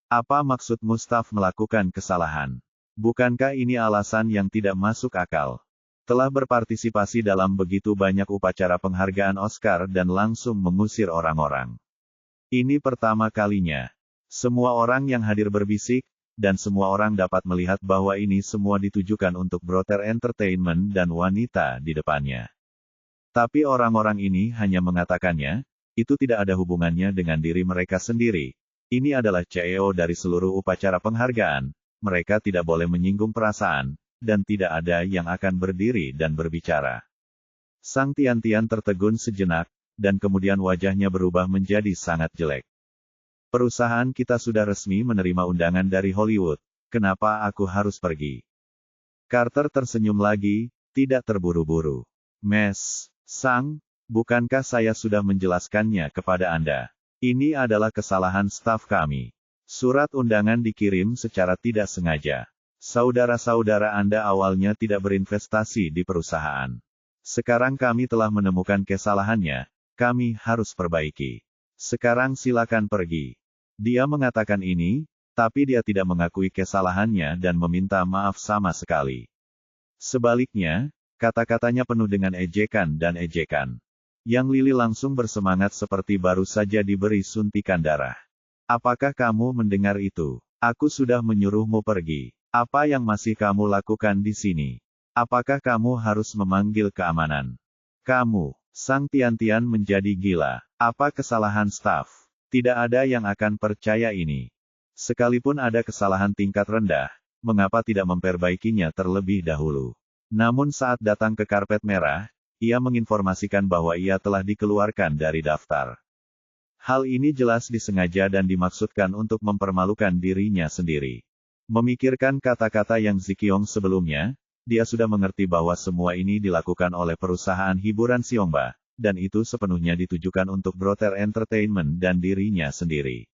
Apa maksud Mustaf melakukan kesalahan? Bukankah ini alasan yang tidak masuk akal? Telah berpartisipasi dalam begitu banyak upacara penghargaan Oscar dan langsung mengusir orang-orang. Ini pertama kalinya. Semua orang yang hadir berbisik, dan semua orang dapat melihat bahwa ini semua ditujukan untuk Brother Entertainment dan wanita di depannya. Tapi orang-orang ini hanya mengatakannya, itu tidak ada hubungannya dengan diri mereka sendiri. Ini adalah CEO dari seluruh upacara penghargaan. Mereka tidak boleh menyinggung perasaan, dan tidak ada yang akan berdiri dan berbicara. Sang Tian-Tian tertegun sejenak, dan kemudian wajahnya berubah menjadi sangat jelek. Perusahaan kita sudah resmi menerima undangan dari Hollywood, kenapa aku harus pergi? Carter tersenyum lagi, tidak terburu-buru. Mes, Sang, bukankah saya sudah menjelaskannya kepada Anda? Ini adalah kesalahan staf kami. Surat undangan dikirim secara tidak sengaja. Saudara-saudara Anda awalnya tidak berinvestasi di perusahaan. Sekarang kami telah menemukan kesalahannya, kami harus perbaiki. Sekarang silakan pergi. Dia mengatakan ini, tapi dia tidak mengakui kesalahannya dan meminta maaf sama sekali. Sebaliknya, kata-katanya penuh dengan ejekan dan ejekan. Yang Lili langsung bersemangat seperti baru saja diberi suntikan darah. Apakah kamu mendengar itu? Aku sudah menyuruhmu pergi. Apa yang masih kamu lakukan di sini? Apakah kamu harus memanggil keamanan? Kamu, Sang Tian-Tian menjadi gila. Apa kesalahan staf? Tidak ada yang akan percaya ini. Sekalipun ada kesalahan tingkat rendah, mengapa tidak memperbaikinya terlebih dahulu? Namun saat datang ke karpet merah, ia menginformasikan bahwa ia telah dikeluarkan dari daftar. Hal ini jelas disengaja dan dimaksudkan untuk mempermalukan dirinya sendiri. Memikirkan kata-kata yang Ziqiong sebelumnya, dia sudah mengerti bahwa semua ini dilakukan oleh perusahaan hiburan Xiongba, dan itu sepenuhnya ditujukan untuk Brother Entertainment dan dirinya sendiri.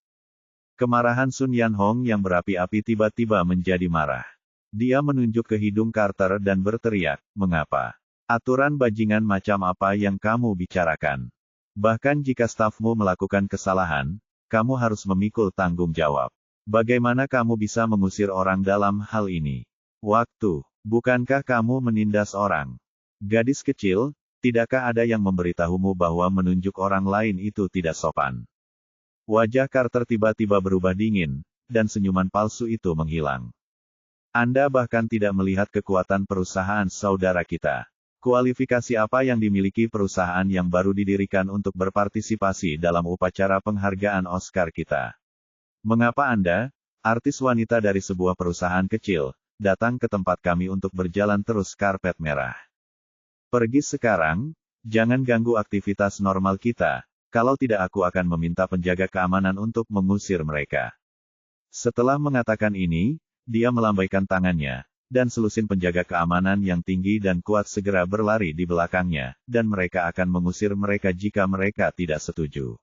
Kemarahan Sun Yanhong yang berapi-api tiba-tiba menjadi marah. Dia menunjuk ke hidung Carter dan berteriak, "Mengapa? Aturan bajingan macam apa yang kamu bicarakan? Bahkan jika stafmu melakukan kesalahan, kamu harus memikul tanggung jawab. Bagaimana kamu bisa mengusir orang dalam hal ini? Waktu, bukankah kamu menindas orang? Gadis kecil, tidakkah ada yang memberitahumu bahwa menunjuk orang lain itu tidak sopan?" Wajah Carter tiba-tiba berubah dingin, dan senyuman palsu itu menghilang. Anda bahkan tidak melihat kekuatan perusahaan saudara kita. Kualifikasi apa yang dimiliki perusahaan yang baru didirikan untuk berpartisipasi dalam upacara penghargaan Oscar kita? Mengapa Anda, artis wanita dari sebuah perusahaan kecil, datang ke tempat kami untuk berjalan terus karpet merah? Pergi sekarang, jangan ganggu aktivitas normal kita, kalau tidak aku akan meminta penjaga keamanan untuk mengusir mereka. Setelah mengatakan ini, dia melambaikan tangannya, dan selusin penjaga keamanan yang tinggi dan kuat segera berlari di belakangnya, dan mereka akan mengusir mereka jika mereka tidak setuju.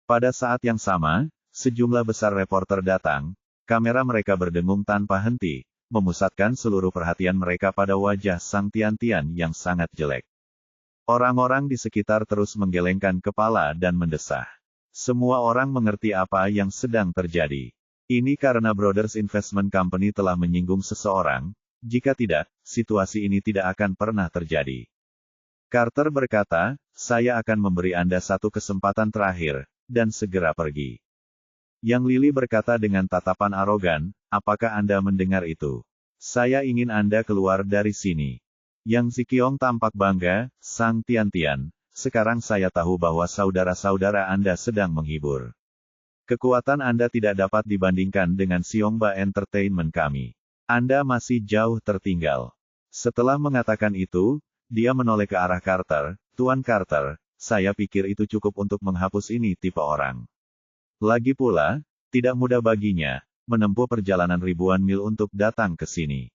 Pada saat yang sama, sejumlah besar reporter datang, kamera mereka berdengung tanpa henti, memusatkan seluruh perhatian mereka pada wajah Sang Tian-Tian yang sangat jelek. Orang-orang di sekitar terus menggelengkan kepala dan mendesah. Semua orang mengerti apa yang sedang terjadi. Ini karena Brothers Investment Company telah menyinggung seseorang, jika tidak, situasi ini tidak akan pernah terjadi. Carter berkata, "Saya akan memberi Anda satu kesempatan terakhir, dan segera pergi." Yang Lili berkata dengan tatapan arogan, "Apakah Anda mendengar itu? Saya ingin Anda keluar dari sini. Yang Ziqiong tampak bangga, Sang Tian-Tian, sekarang saya tahu bahwa saudara-saudara Anda sedang menghibur. Kekuatan Anda tidak dapat dibandingkan dengan Xiongba Entertainment kami. Anda masih jauh tertinggal. Setelah mengatakan itu, dia menoleh ke arah Carter. Tuan Carter, saya pikir itu cukup untuk menghapus ini tipe orang. Lagi pula, tidak mudah baginya menempuh perjalanan ribuan mil untuk datang ke sini.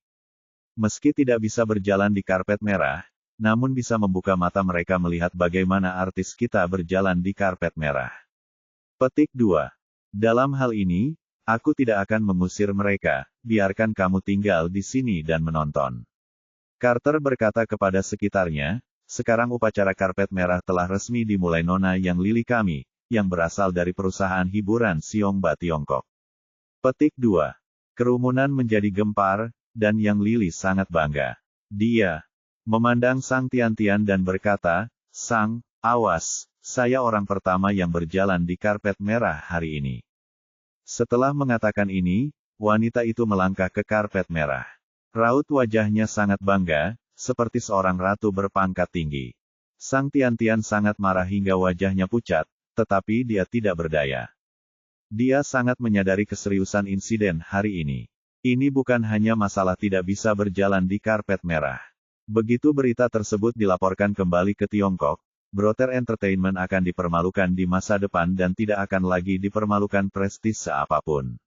Meski tidak bisa berjalan di karpet merah, namun bisa membuka mata mereka melihat bagaimana artis kita berjalan di karpet merah. Petik 2. Dalam hal ini, aku tidak akan mengusir mereka, biarkan kamu tinggal di sini dan menonton. Carter berkata kepada sekitarnya, sekarang upacara karpet merah telah resmi dimulai Nona yang Lili kami, yang berasal dari perusahaan hiburan Xiongba Tiongkok. Petik 2. Kerumunan menjadi gempar, dan Yang Lili sangat bangga. Dia memandang Sang Tian-Tian dan berkata, Sang, awas, saya orang pertama yang berjalan di karpet merah hari ini. Setelah mengatakan ini, wanita itu melangkah ke karpet merah. Raut wajahnya sangat bangga, seperti seorang ratu berpangkat tinggi. Sang Tian-Tian sangat marah hingga wajahnya pucat, tetapi dia tidak berdaya. Dia sangat menyadari keseriusan insiden hari ini. Ini bukan hanya masalah tidak bisa berjalan di karpet merah. Begitu berita tersebut dilaporkan kembali ke Tiongkok, Brother Entertainment akan dipermalukan di masa depan dan tidak akan lagi dipermalukan prestise apapun.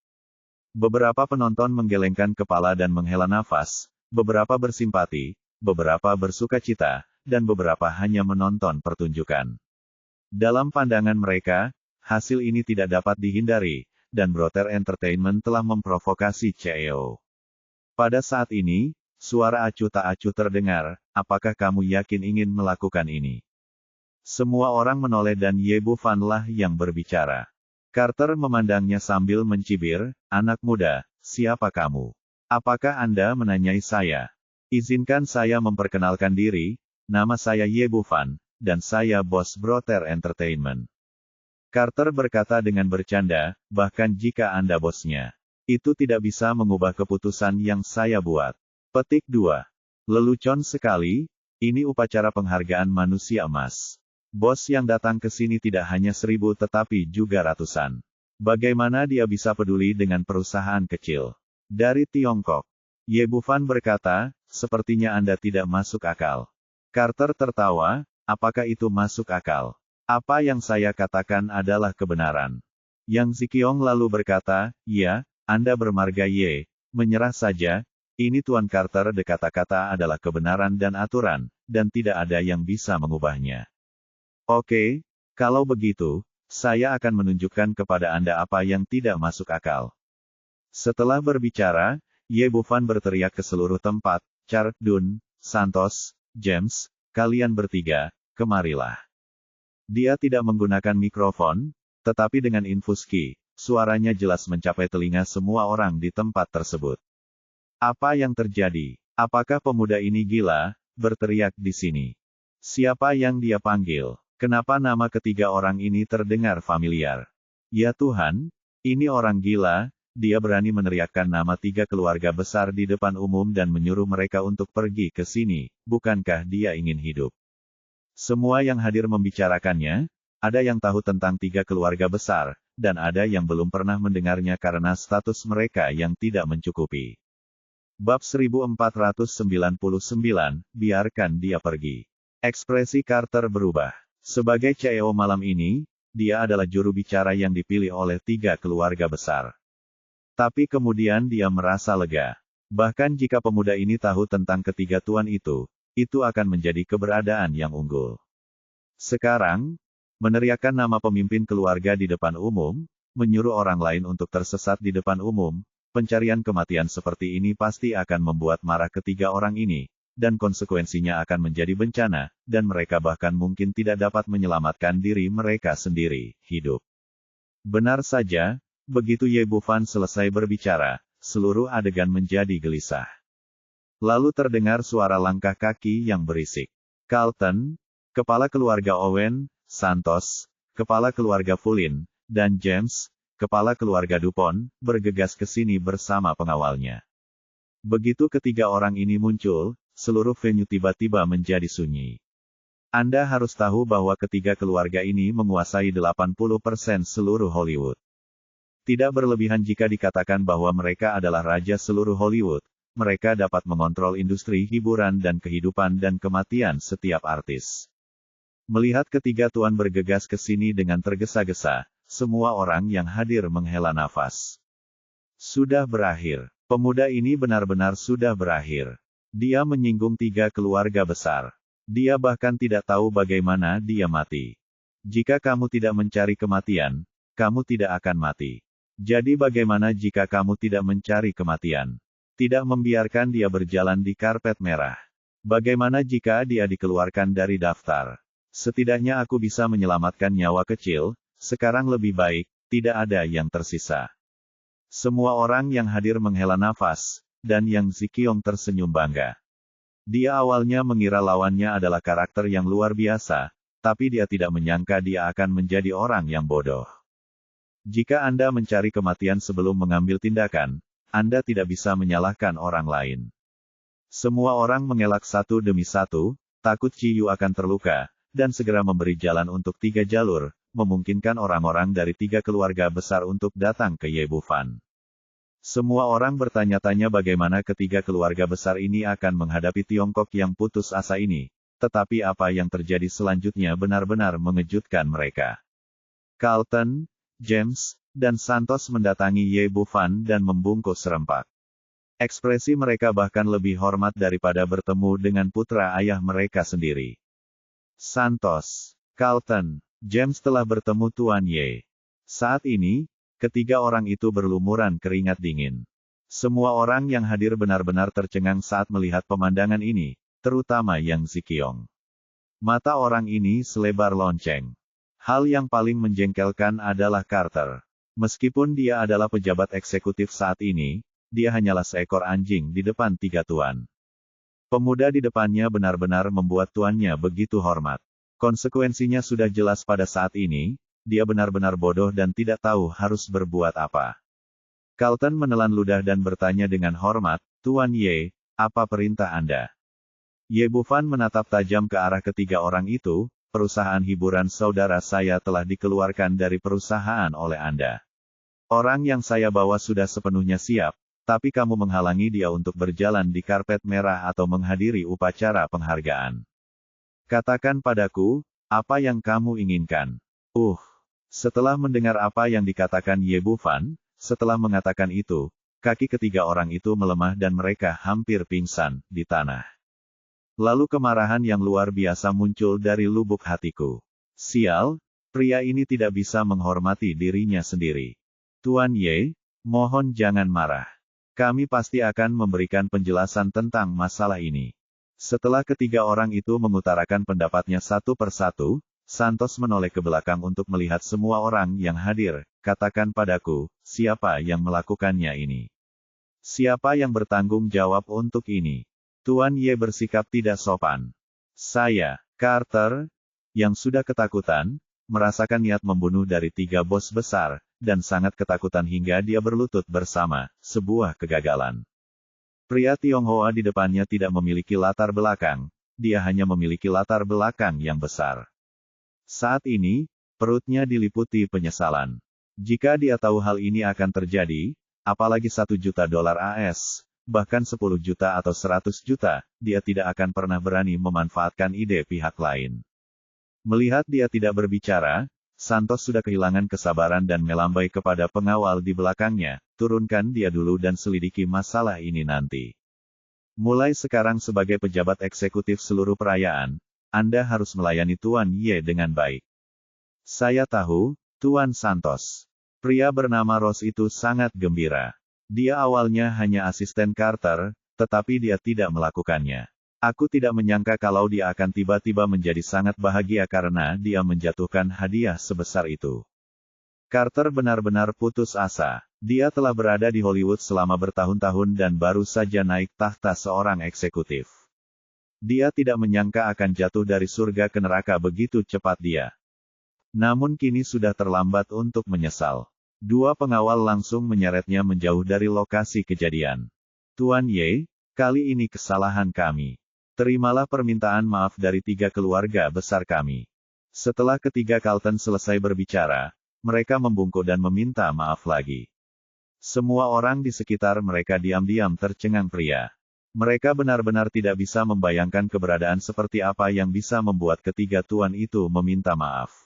Beberapa penonton menggelengkan kepala dan menghela nafas, beberapa bersimpati, beberapa bersukacita, dan beberapa hanya menonton pertunjukan. Dalam pandangan mereka, hasil ini tidak dapat dihindari, dan Brother Entertainment telah memprovokasi CEO. Pada saat ini, suara acuh tak acuh terdengar, apakah kamu yakin ingin melakukan ini? Semua orang menoleh dan Ye Bufan lah yang berbicara. Carter memandangnya sambil mencibir, anak muda, siapa kamu? Apakah Anda menanyai saya? Izinkan saya memperkenalkan diri, nama saya Ye Bufan, dan saya bos Brother Entertainment. Carter berkata dengan bercanda, bahkan jika Anda bosnya, itu tidak bisa mengubah keputusan yang saya buat. Petik 2. Lelucon sekali, ini upacara penghargaan manusia emas. Bos yang datang ke sini tidak hanya 1000 tetapi juga ratusan. Bagaimana dia bisa peduli dengan perusahaan kecil? Dari Tiongkok. Ye Bufan berkata, sepertinya Anda tidak masuk akal. Carter tertawa, apakah itu masuk akal? Apa yang saya katakan adalah kebenaran. Yang Ziqiong lalu berkata, ya, Anda bermarga Ye, menyerah saja, ini Tuan Carter de kata-kata adalah kebenaran dan aturan, dan tidak ada yang bisa mengubahnya. Oke, kalau begitu, saya akan menunjukkan kepada Anda apa yang tidak masuk akal. Setelah berbicara, Ye Bufan berteriak ke seluruh tempat, Char, Dun, Santos, James, kalian bertiga, kemarilah. Dia tidak menggunakan mikrofon, tetapi dengan infus ki, suaranya jelas mencapai telinga semua orang di tempat tersebut. Apa yang terjadi? Apakah pemuda ini gila? Berteriak di sini. Siapa yang dia panggil? Kenapa nama ketiga orang ini terdengar familiar? Ya Tuhan, ini orang gila, dia berani meneriakkan nama 3 keluarga besar di depan umum dan menyuruh mereka untuk pergi ke sini, bukankah dia ingin hidup? Semua yang hadir membicarakannya, ada yang tahu tentang 3 keluarga besar, dan ada yang belum pernah mendengarnya karena status mereka yang tidak mencukupi. Bab 1499, biarkan dia pergi. Ekspresi Carter berubah. Sebagai CEO malam ini, dia adalah juru bicara yang dipilih oleh 3 keluarga besar. Tapi kemudian dia merasa lega. Bahkan jika pemuda ini tahu tentang ketiga tuan itu akan menjadi keberadaan yang unggul. Sekarang, meneriakkan nama pemimpin keluarga di depan umum, menyuruh orang lain untuk tersesat di depan umum, pencarian kematian seperti ini pasti akan membuat marah ketiga orang ini, dan konsekuensinya akan menjadi bencana, dan mereka bahkan mungkin tidak dapat menyelamatkan diri mereka sendiri, hidup. Benar saja, begitu Ye Bufan selesai berbicara, seluruh adegan menjadi gelisah. Lalu terdengar suara langkah kaki yang berisik. Carlton, kepala keluarga Owen, Santos, kepala keluarga Fulin, dan James, kepala keluarga Dupont, bergegas ke sini bersama pengawalnya. Begitu ketiga orang ini muncul, seluruh venue tiba-tiba menjadi sunyi. Anda harus tahu bahwa ketiga keluarga ini menguasai 80% seluruh Hollywood. Tidak berlebihan jika dikatakan bahwa mereka adalah raja seluruh Hollywood. Mereka dapat mengontrol industri hiburan dan kehidupan dan kematian setiap artis. Melihat ketiga tuan bergegas ke sini dengan tergesa-gesa, semua orang yang hadir menghela nafas. Sudah berakhir. Pemuda ini benar-benar sudah berakhir. Dia menyinggung tiga keluarga besar. Dia bahkan tidak tahu bagaimana dia mati. Jika kamu tidak mencari kematian, kamu tidak akan mati. Jadi bagaimana jika kamu tidak mencari kematian? Tidak membiarkan dia berjalan di karpet merah. Bagaimana jika dia dikeluarkan dari daftar? Setidaknya aku bisa menyelamatkan nyawa kecil, sekarang lebih baik, tidak ada yang tersisa. Semua orang yang hadir menghela nafas, dan Yang Ziqiong tersenyum bangga. Dia awalnya mengira lawannya adalah karakter yang luar biasa, tapi dia tidak menyangka dia akan menjadi orang yang bodoh. Jika Anda mencari kematian sebelum mengambil tindakan, Anda tidak bisa menyalahkan orang lain. Semua orang mengelak satu demi satu, takut Ciyu akan terluka, dan segera memberi jalan untuk 3 jalur, memungkinkan orang-orang dari 3 keluarga besar untuk datang ke Ye Bufan. Semua orang bertanya-tanya bagaimana ketiga keluarga besar ini akan menghadapi Tiongkok yang putus asa ini, tetapi apa yang terjadi selanjutnya benar-benar mengejutkan mereka. Carlton, James, dan Santos mendatangi Ye Bufan dan membungkuk serempak. Ekspresi mereka bahkan lebih hormat daripada bertemu dengan putra ayah mereka sendiri. Santos, Carlton, James telah bertemu Tuan Ye. Saat ini, ketiga orang itu berlumuran keringat dingin. Semua orang yang hadir benar-benar tercengang saat melihat pemandangan ini, terutama Yang Ziqiong. Mata orang ini selebar lonceng. Hal yang paling menjengkelkan adalah Carter. Meskipun dia adalah pejabat eksekutif saat ini, dia hanyalah seekor anjing di depan 3 tuan. Pemuda di depannya benar-benar membuat tuannya begitu hormat. Konsekuensinya sudah jelas pada saat ini, dia benar-benar bodoh dan tidak tahu harus berbuat apa. Carlton menelan ludah dan bertanya dengan hormat, Tuan Ye, apa perintah Anda? Ye Bufan menatap tajam ke arah ketiga orang itu, perusahaan hiburan saudara saya telah dikeluarkan dari perusahaan oleh Anda. Orang yang saya bawa sudah sepenuhnya siap, tapi kamu menghalangi dia untuk berjalan di karpet merah atau menghadiri upacara penghargaan. Katakan padaku, apa yang kamu inginkan? Setelah mendengar apa yang dikatakan Ye Bufan, setelah mengatakan itu, kaki ketiga orang itu melemah dan mereka hampir pingsan di tanah. Lalu kemarahan yang luar biasa muncul dari lubuk hatiku. Sial, pria ini tidak bisa menghormati dirinya sendiri. Tuan Ye, mohon jangan marah. Kami pasti akan memberikan penjelasan tentang masalah ini. Setelah ketiga orang itu mengutarakan pendapatnya satu persatu, Santos menoleh ke belakang untuk melihat semua orang yang hadir. Katakan padaku, siapa yang melakukannya ini? Siapa yang bertanggung jawab untuk ini? Tuan Ye bersikap tidak sopan. Saya, Carter, yang sudah ketakutan, merasakan niat membunuh dari 3 bos besar, dan sangat ketakutan hingga dia berlutut bersama, sebuah kegagalan. Pria Tionghoa di depannya tidak memiliki latar belakang, dia hanya memiliki latar belakang yang besar. Saat ini, perutnya diliputi penyesalan. Jika dia tahu hal ini akan terjadi, apalagi $1 juta AS, bahkan 10 juta atau 100 juta, dia tidak akan pernah berani memanfaatkan ide pihak lain. Melihat dia tidak berbicara, Santos sudah kehilangan kesabaran dan melambai kepada pengawal di belakangnya, turunkan dia dulu dan selidiki masalah ini nanti. Mulai sekarang sebagai pejabat eksekutif seluruh perayaan, Anda harus melayani Tuan Ye dengan baik. Saya tahu, Tuan Santos. Pria bernama Ross itu sangat gembira. Dia awalnya hanya asisten Carter, tetapi dia tidak melakukannya. Aku tidak menyangka kalau dia akan tiba-tiba menjadi sangat bahagia karena dia menjatuhkan hadiah sebesar itu. Carter benar-benar putus asa. Dia telah berada di Hollywood selama bertahun-tahun dan baru saja naik tahta seorang eksekutif. Dia tidak menyangka akan jatuh dari surga ke neraka begitu cepat dia. Namun kini sudah terlambat untuk menyesal. 2 pengawal langsung menyeretnya menjauh dari lokasi kejadian. Tuan Ye, kali ini kesalahan kami. Terimalah permintaan maaf dari 3 keluarga besar kami. Setelah ketiga Carlton selesai berbicara, mereka membungkuk dan meminta maaf lagi. Semua orang di sekitar mereka diam-diam tercengang pria. Mereka benar-benar tidak bisa membayangkan keberadaan seperti apa yang bisa membuat ketiga tuan itu meminta maaf.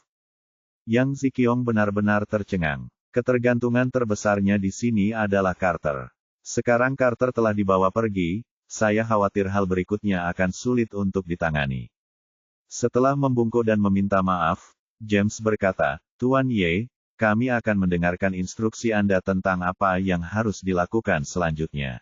Yang Ziqiong benar-benar tercengang. Ketergantungan terbesarnya di sini adalah Carter. Sekarang Carter telah dibawa pergi, saya khawatir hal berikutnya akan sulit untuk ditangani. Setelah membungkuk dan meminta maaf, James berkata, Tuan Ye, kami akan mendengarkan instruksi Anda tentang apa yang harus dilakukan selanjutnya.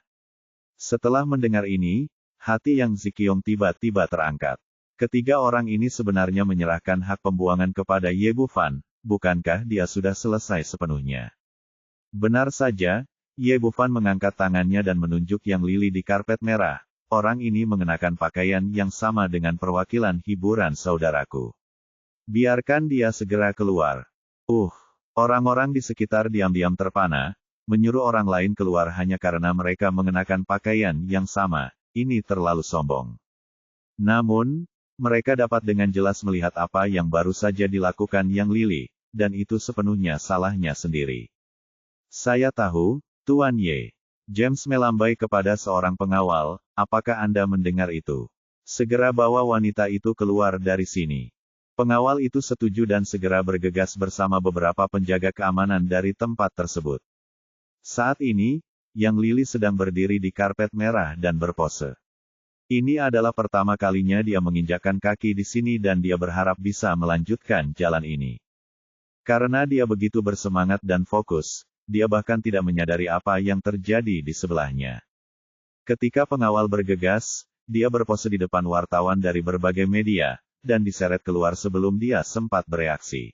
Setelah mendengar ini, hati Yang Ziqiong tiba-tiba terangkat. Ketiga orang ini sebenarnya menyerahkan hak pembuangan kepada Ye Bufan, bukankah dia sudah selesai sepenuhnya? Benar saja, Ye Bufan mengangkat tangannya dan menunjuk Yang Lili di karpet merah. Orang ini mengenakan pakaian yang sama dengan perwakilan hiburan saudaraku. Biarkan dia segera keluar. Orang-orang di sekitar diam-diam terpana, menyuruh orang lain keluar hanya karena mereka mengenakan pakaian yang sama. Ini terlalu sombong. Namun, mereka dapat dengan jelas melihat apa yang baru saja dilakukan Yang Lili, dan itu sepenuhnya salahnya sendiri. Saya tahu, Tuan Ye. James melambai kepada seorang pengawal, apakah Anda mendengar itu? Segera bawa wanita itu keluar dari sini. Pengawal itu setuju dan segera bergegas bersama beberapa penjaga keamanan dari tempat tersebut. Saat ini, Yang Lili sedang berdiri di karpet merah dan berpose. Ini adalah pertama kalinya dia menginjakkan kaki di sini dan dia berharap bisa melanjutkan jalan ini. Karena dia begitu bersemangat dan fokus, dia bahkan tidak menyadari apa yang terjadi di sebelahnya. Ketika pengawal bergegas, dia berpose di depan wartawan dari berbagai media, dan diseret keluar sebelum dia sempat bereaksi.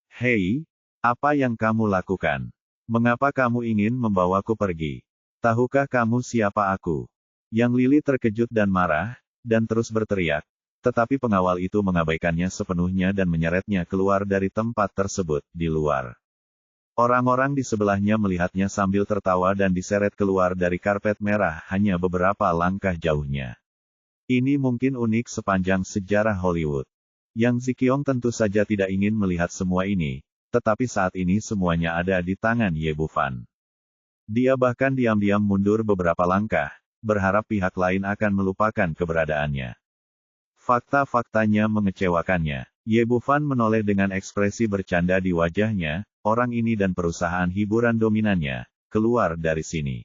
Hei, apa yang kamu lakukan? Mengapa kamu ingin membawaku pergi? Tahukah kamu siapa aku? Yang Lili terkejut dan marah, dan terus berteriak, tetapi pengawal itu mengabaikannya sepenuhnya dan menyeretnya keluar dari tempat tersebut, di luar. Orang-orang di sebelahnya melihatnya sambil tertawa dan diseret keluar dari karpet merah hanya beberapa langkah jauhnya. Ini mungkin unik sepanjang sejarah Hollywood. Yang Ziqiong tentu saja tidak ingin melihat semua ini, tetapi saat ini semuanya ada di tangan Ye Bufan. Dia bahkan diam-diam mundur beberapa langkah, berharap pihak lain akan melupakan keberadaannya. Fakta-faktanya mengecewakannya. Ye Bufan menoleh dengan ekspresi bercanda di wajahnya, orang ini dan perusahaan hiburan dominannya, keluar dari sini.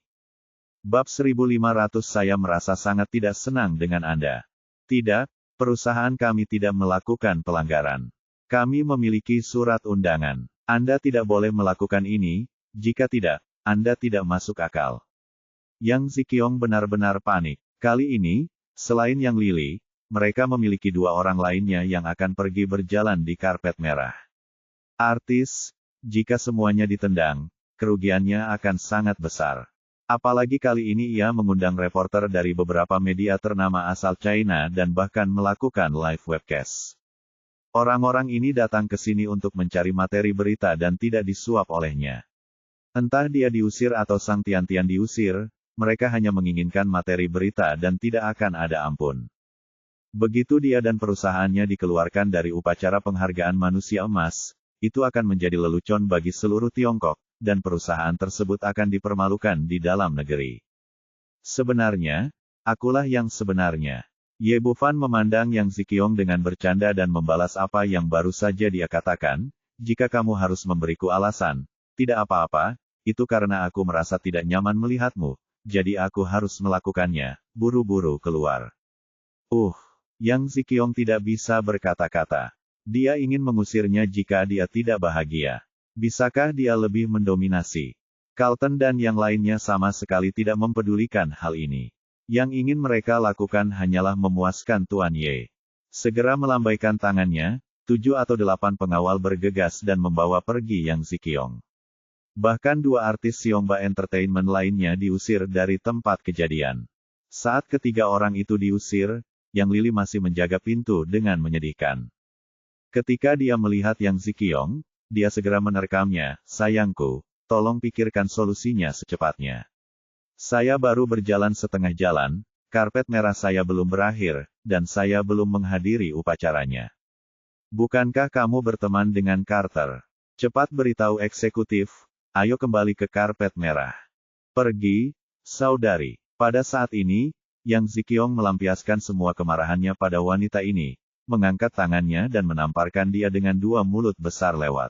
Bab 1500 Saya merasa sangat tidak senang dengan Anda. Tidak, perusahaan kami tidak melakukan pelanggaran. Kami memiliki surat undangan. Anda tidak boleh melakukan ini, jika tidak, Anda tidak masuk akal. Yang Ziqiong benar-benar panik. Kali ini, selain Yang Lili, mereka memiliki 2 orang lainnya yang akan pergi berjalan di karpet merah. Artis, jika semuanya ditendang, kerugiannya akan sangat besar. Apalagi kali ini ia mengundang reporter dari beberapa media ternama asal China dan bahkan melakukan live webcast. Orang-orang ini datang ke sini untuk mencari materi berita dan tidak disuap olehnya. Entah dia diusir atau Sang Tian-Tian diusir, mereka hanya menginginkan materi berita dan tidak akan ada ampun. Begitu dia dan perusahaannya dikeluarkan dari upacara penghargaan manusia emas, itu akan menjadi lelucon bagi seluruh Tiongkok, dan perusahaan tersebut akan dipermalukan di dalam negeri. Sebenarnya, akulah yang sebenarnya. Ye Bufan memandang Yang Ziqiong dengan bercanda dan membalas apa yang baru saja dia katakan, jika kamu harus memberiku alasan, tidak apa-apa, itu karena aku merasa tidak nyaman melihatmu, jadi aku harus melakukannya, buru-buru keluar. Yang Ziqiong tidak bisa berkata-kata. Dia ingin mengusirnya jika dia tidak bahagia. Bisakah dia lebih mendominasi? Carlton dan yang lainnya sama sekali tidak mempedulikan hal ini. Yang ingin mereka lakukan hanyalah memuaskan Tuan Ye. Segera melambaikan tangannya, 7 atau 8 pengawal bergegas dan membawa pergi Yang Ziqiong. Bahkan 2 artis Xiongba Entertainment lainnya diusir dari tempat kejadian. Saat ketiga orang itu diusir, Yang Lili masih menjaga pintu dengan menyedihkan. Ketika dia melihat Yang Ziqiong, dia segera menerkamnya, sayangku, tolong pikirkan solusinya secepatnya. Saya baru berjalan setengah jalan, karpet merah saya belum berakhir, dan saya belum menghadiri upacaranya. Bukankah kamu berteman dengan Carter? Cepat beritahu eksekutif, ayo kembali ke karpet merah. Pergi, saudari. Pada saat ini, Yang Zikyong melampiaskan semua kemarahannya pada wanita ini, mengangkat tangannya dan menamparkan dia dengan dua mulut besar lewat.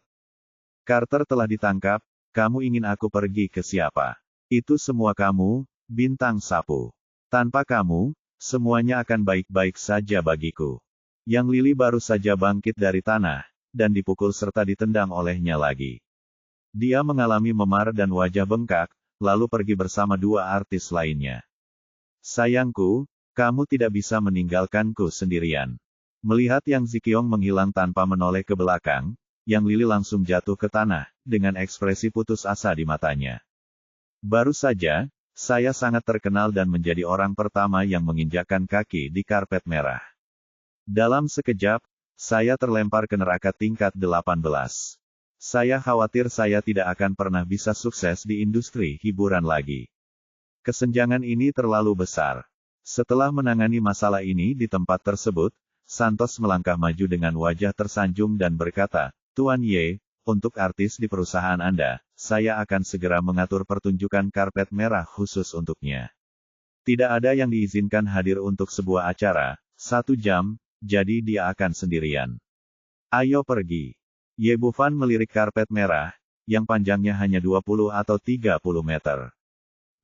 Carter telah ditangkap, kamu ingin aku pergi ke siapa? Itu semua kamu, bintang sapu. Tanpa kamu, semuanya akan baik-baik saja bagiku. Yang Lili baru saja bangkit dari tanah, dan dipukul serta ditendang olehnya lagi. Dia mengalami memar dan wajah bengkak, lalu pergi bersama dua artis lainnya. Sayangku, kamu tidak bisa meninggalkanku sendirian. Melihat Yang Zikyong menghilang tanpa menoleh ke belakang, Yang Lili langsung jatuh ke tanah, dengan ekspresi putus asa di matanya. Baru saja, saya sangat terkenal dan menjadi orang pertama yang menginjakkan kaki di karpet merah. Dalam sekejap, saya terlempar ke neraka tingkat 18. Saya khawatir saya tidak akan pernah bisa sukses di industri hiburan lagi. Kesenjangan ini terlalu besar. Setelah menangani masalah ini di tempat tersebut, Santos melangkah maju dengan wajah tersanjung dan berkata, Tuan Ye, untuk artis di perusahaan Anda, saya akan segera mengatur pertunjukan karpet merah khusus untuknya. Tidak ada yang diizinkan hadir untuk sebuah acara, 1 jam, jadi dia akan sendirian. Ayo pergi. Ye Bufan melirik karpet merah, yang panjangnya hanya 20 atau 30 meter.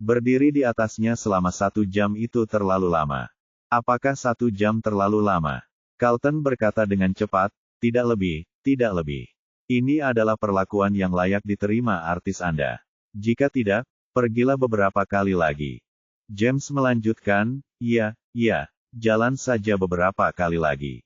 Berdiri di atasnya selama 1 jam itu terlalu lama. Apakah 1 jam terlalu lama? Carlton berkata dengan cepat, tidak lebih, tidak lebih. Ini adalah perlakuan yang layak diterima artis Anda. Jika tidak, pergilah beberapa kali lagi. James melanjutkan, iya, jalan saja beberapa kali lagi.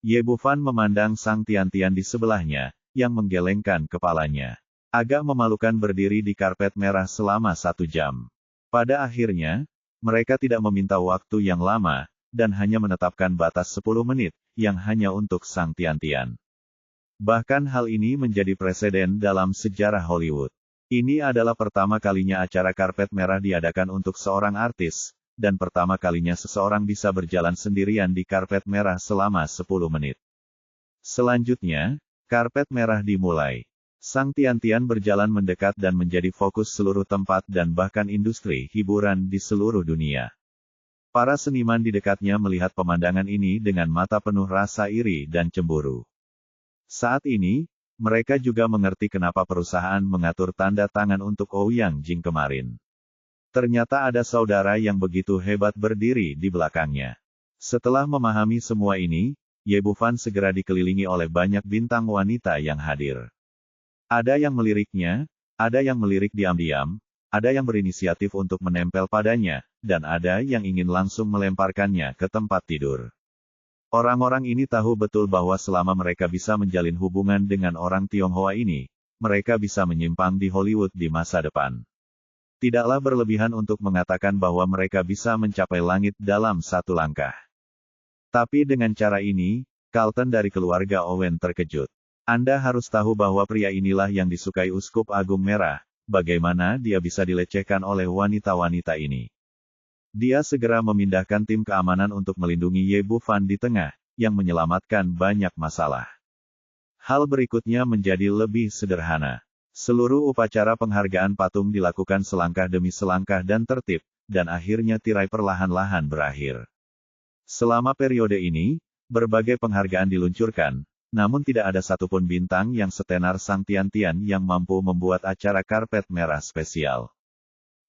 Ye Bufan memandang Sang Tian-Tian di sebelahnya, yang menggelengkan kepalanya. Agak memalukan berdiri di karpet merah selama 1 jam. Pada akhirnya, mereka tidak meminta waktu yang lama, dan hanya menetapkan batas 10 menit, yang hanya untuk Sang Tian-Tian. Bahkan hal ini menjadi preseden dalam sejarah Hollywood. Ini adalah pertama kalinya acara karpet merah diadakan untuk seorang artis, dan pertama kalinya seseorang bisa berjalan sendirian di karpet merah selama 10 menit. Selanjutnya, karpet merah dimulai. Sang Tian-Tian berjalan mendekat dan menjadi fokus seluruh tempat dan bahkan industri hiburan di seluruh dunia. Para seniman di dekatnya melihat pemandangan ini dengan mata penuh rasa iri dan cemburu. Saat ini, mereka juga mengerti kenapa perusahaan mengatur tanda tangan untuk Ouyang Jing kemarin. Ternyata ada saudara yang begitu hebat berdiri di belakangnya. Setelah memahami semua ini, Ye Bufan segera dikelilingi oleh banyak bintang wanita yang hadir. Ada yang meliriknya, ada yang melirik diam-diam, ada yang berinisiatif untuk menempel padanya, dan ada yang ingin langsung melemparkannya ke tempat tidur. Orang-orang ini tahu betul bahwa selama mereka bisa menjalin hubungan dengan orang Tionghoa ini, mereka bisa menyimpang di Hollywood di masa depan. Tidaklah berlebihan untuk mengatakan bahwa mereka bisa mencapai langit dalam 1 langkah. Tapi dengan cara ini, Carlton dari keluarga Owen terkejut. Anda harus tahu bahwa pria inilah yang disukai Uskup Agung Merah, bagaimana dia bisa dilecehkan oleh wanita-wanita ini. Dia segera memindahkan tim keamanan untuk melindungi Ye Bufan di tengah, yang menyelamatkan banyak masalah. Hal berikutnya menjadi lebih sederhana. Seluruh upacara penghargaan patung dilakukan selangkah demi selangkah dan tertib, dan akhirnya tirai perlahan-lahan berakhir. Selama periode ini, berbagai penghargaan diluncurkan, namun tidak ada satupun bintang yang setenar Sang Tian-Tian yang mampu membuat acara karpet merah spesial.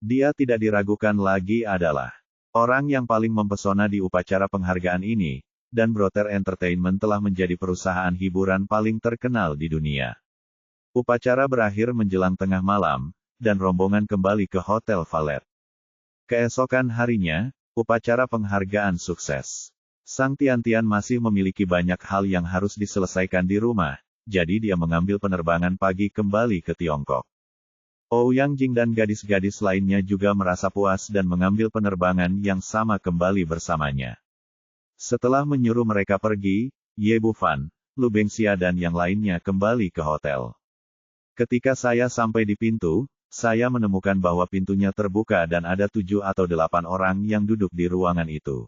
Dia tidak diragukan lagi adalah orang yang paling mempesona di upacara penghargaan ini, dan Brother Entertainment telah menjadi perusahaan hiburan paling terkenal di dunia. Upacara berakhir menjelang tengah malam, dan rombongan kembali ke Hotel Valet. Keesokan harinya, upacara penghargaan sukses. Sang Tian-Tian masih memiliki banyak hal yang harus diselesaikan di rumah, jadi dia mengambil penerbangan pagi kembali ke Tiongkok. Ouyang Jing dan gadis-gadis lainnya juga merasa puas dan mengambil penerbangan yang sama kembali bersamanya. Setelah menyuruh mereka pergi, Ye Bufan, Lu Bengxia dan yang lainnya kembali ke hotel. Ketika saya sampai di pintu, saya menemukan bahwa pintunya terbuka dan ada 7 atau 8 orang yang duduk di ruangan itu.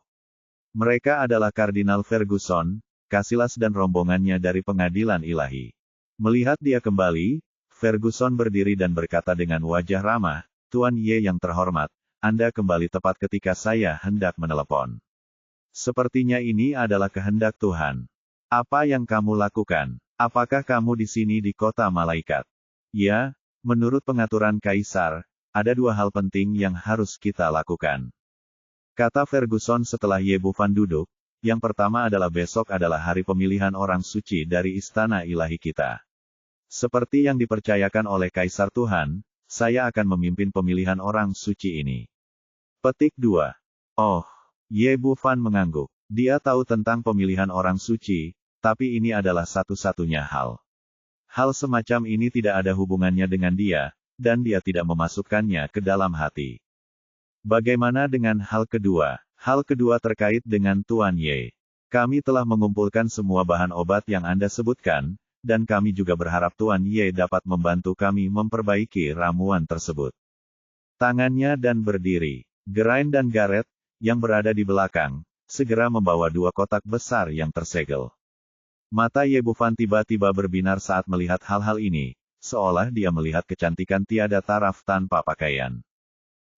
Mereka adalah Kardinal Ferguson, Casillas dan rombongannya dari pengadilan ilahi. Melihat dia kembali, Ferguson berdiri dan berkata dengan wajah ramah, "Tuan Ye yang terhormat, Anda kembali tepat ketika saya hendak menelepon. Sepertinya ini adalah kehendak Tuhan. Apa yang kamu lakukan? Apakah kamu di sini di kota malaikat?" "Ya, menurut pengaturan Kaisar, ada 2 hal penting yang harus kita lakukan," kata Ferguson setelah Ye Bufan duduk. "Yang pertama adalah besok adalah hari pemilihan orang suci dari istana ilahi kita. Seperti yang dipercayakan oleh Kaisar Tuhan, saya akan memimpin pemilihan orang suci ini." Petik 2. Oh, Ye Bufan mengangguk. Dia tahu tentang pemilihan orang suci, tapi ini adalah satu-satunya hal. Hal semacam ini tidak ada hubungannya dengan dia, dan dia tidak memasukkannya ke dalam hati. Bagaimana dengan hal kedua? Hal kedua terkait dengan Tuan Ye. Kami telah mengumpulkan semua bahan obat yang Anda sebutkan, dan kami juga berharap Tuan Ye dapat membantu kami memperbaiki ramuan tersebut. Tangannya dan berdiri. Geraint dan Gareth, yang berada di belakang, segera membawa 2 kotak besar yang tersegel. Mata Ye Bufan tiba-tiba berbinar saat melihat hal-hal ini, seolah dia melihat kecantikan tiada taraf tanpa pakaian.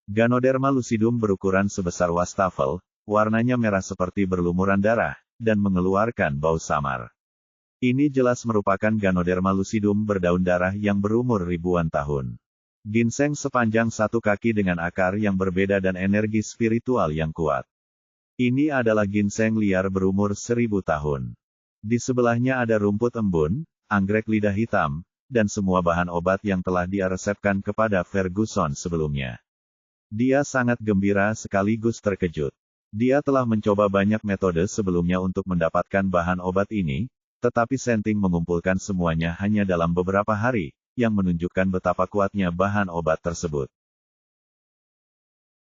Ganoderma lucidum berukuran sebesar wastafel, warnanya merah seperti berlumuran darah, dan mengeluarkan bau samar. Ini jelas merupakan Ganoderma lucidum berdaun darah yang berumur ribuan tahun. Ginseng sepanjang 1 kaki dengan akar yang berbeda dan energi spiritual yang kuat. Ini adalah ginseng liar berumur 1000 tahun. Di sebelahnya ada rumput embun, anggrek lidah hitam, dan semua bahan obat yang telah dia resepkan kepada Ferguson sebelumnya. Dia sangat gembira sekaligus terkejut. Dia telah mencoba banyak metode sebelumnya untuk mendapatkan bahan obat ini, tetapi Senting mengumpulkan semuanya hanya dalam beberapa hari, yang menunjukkan betapa kuatnya bahan obat tersebut.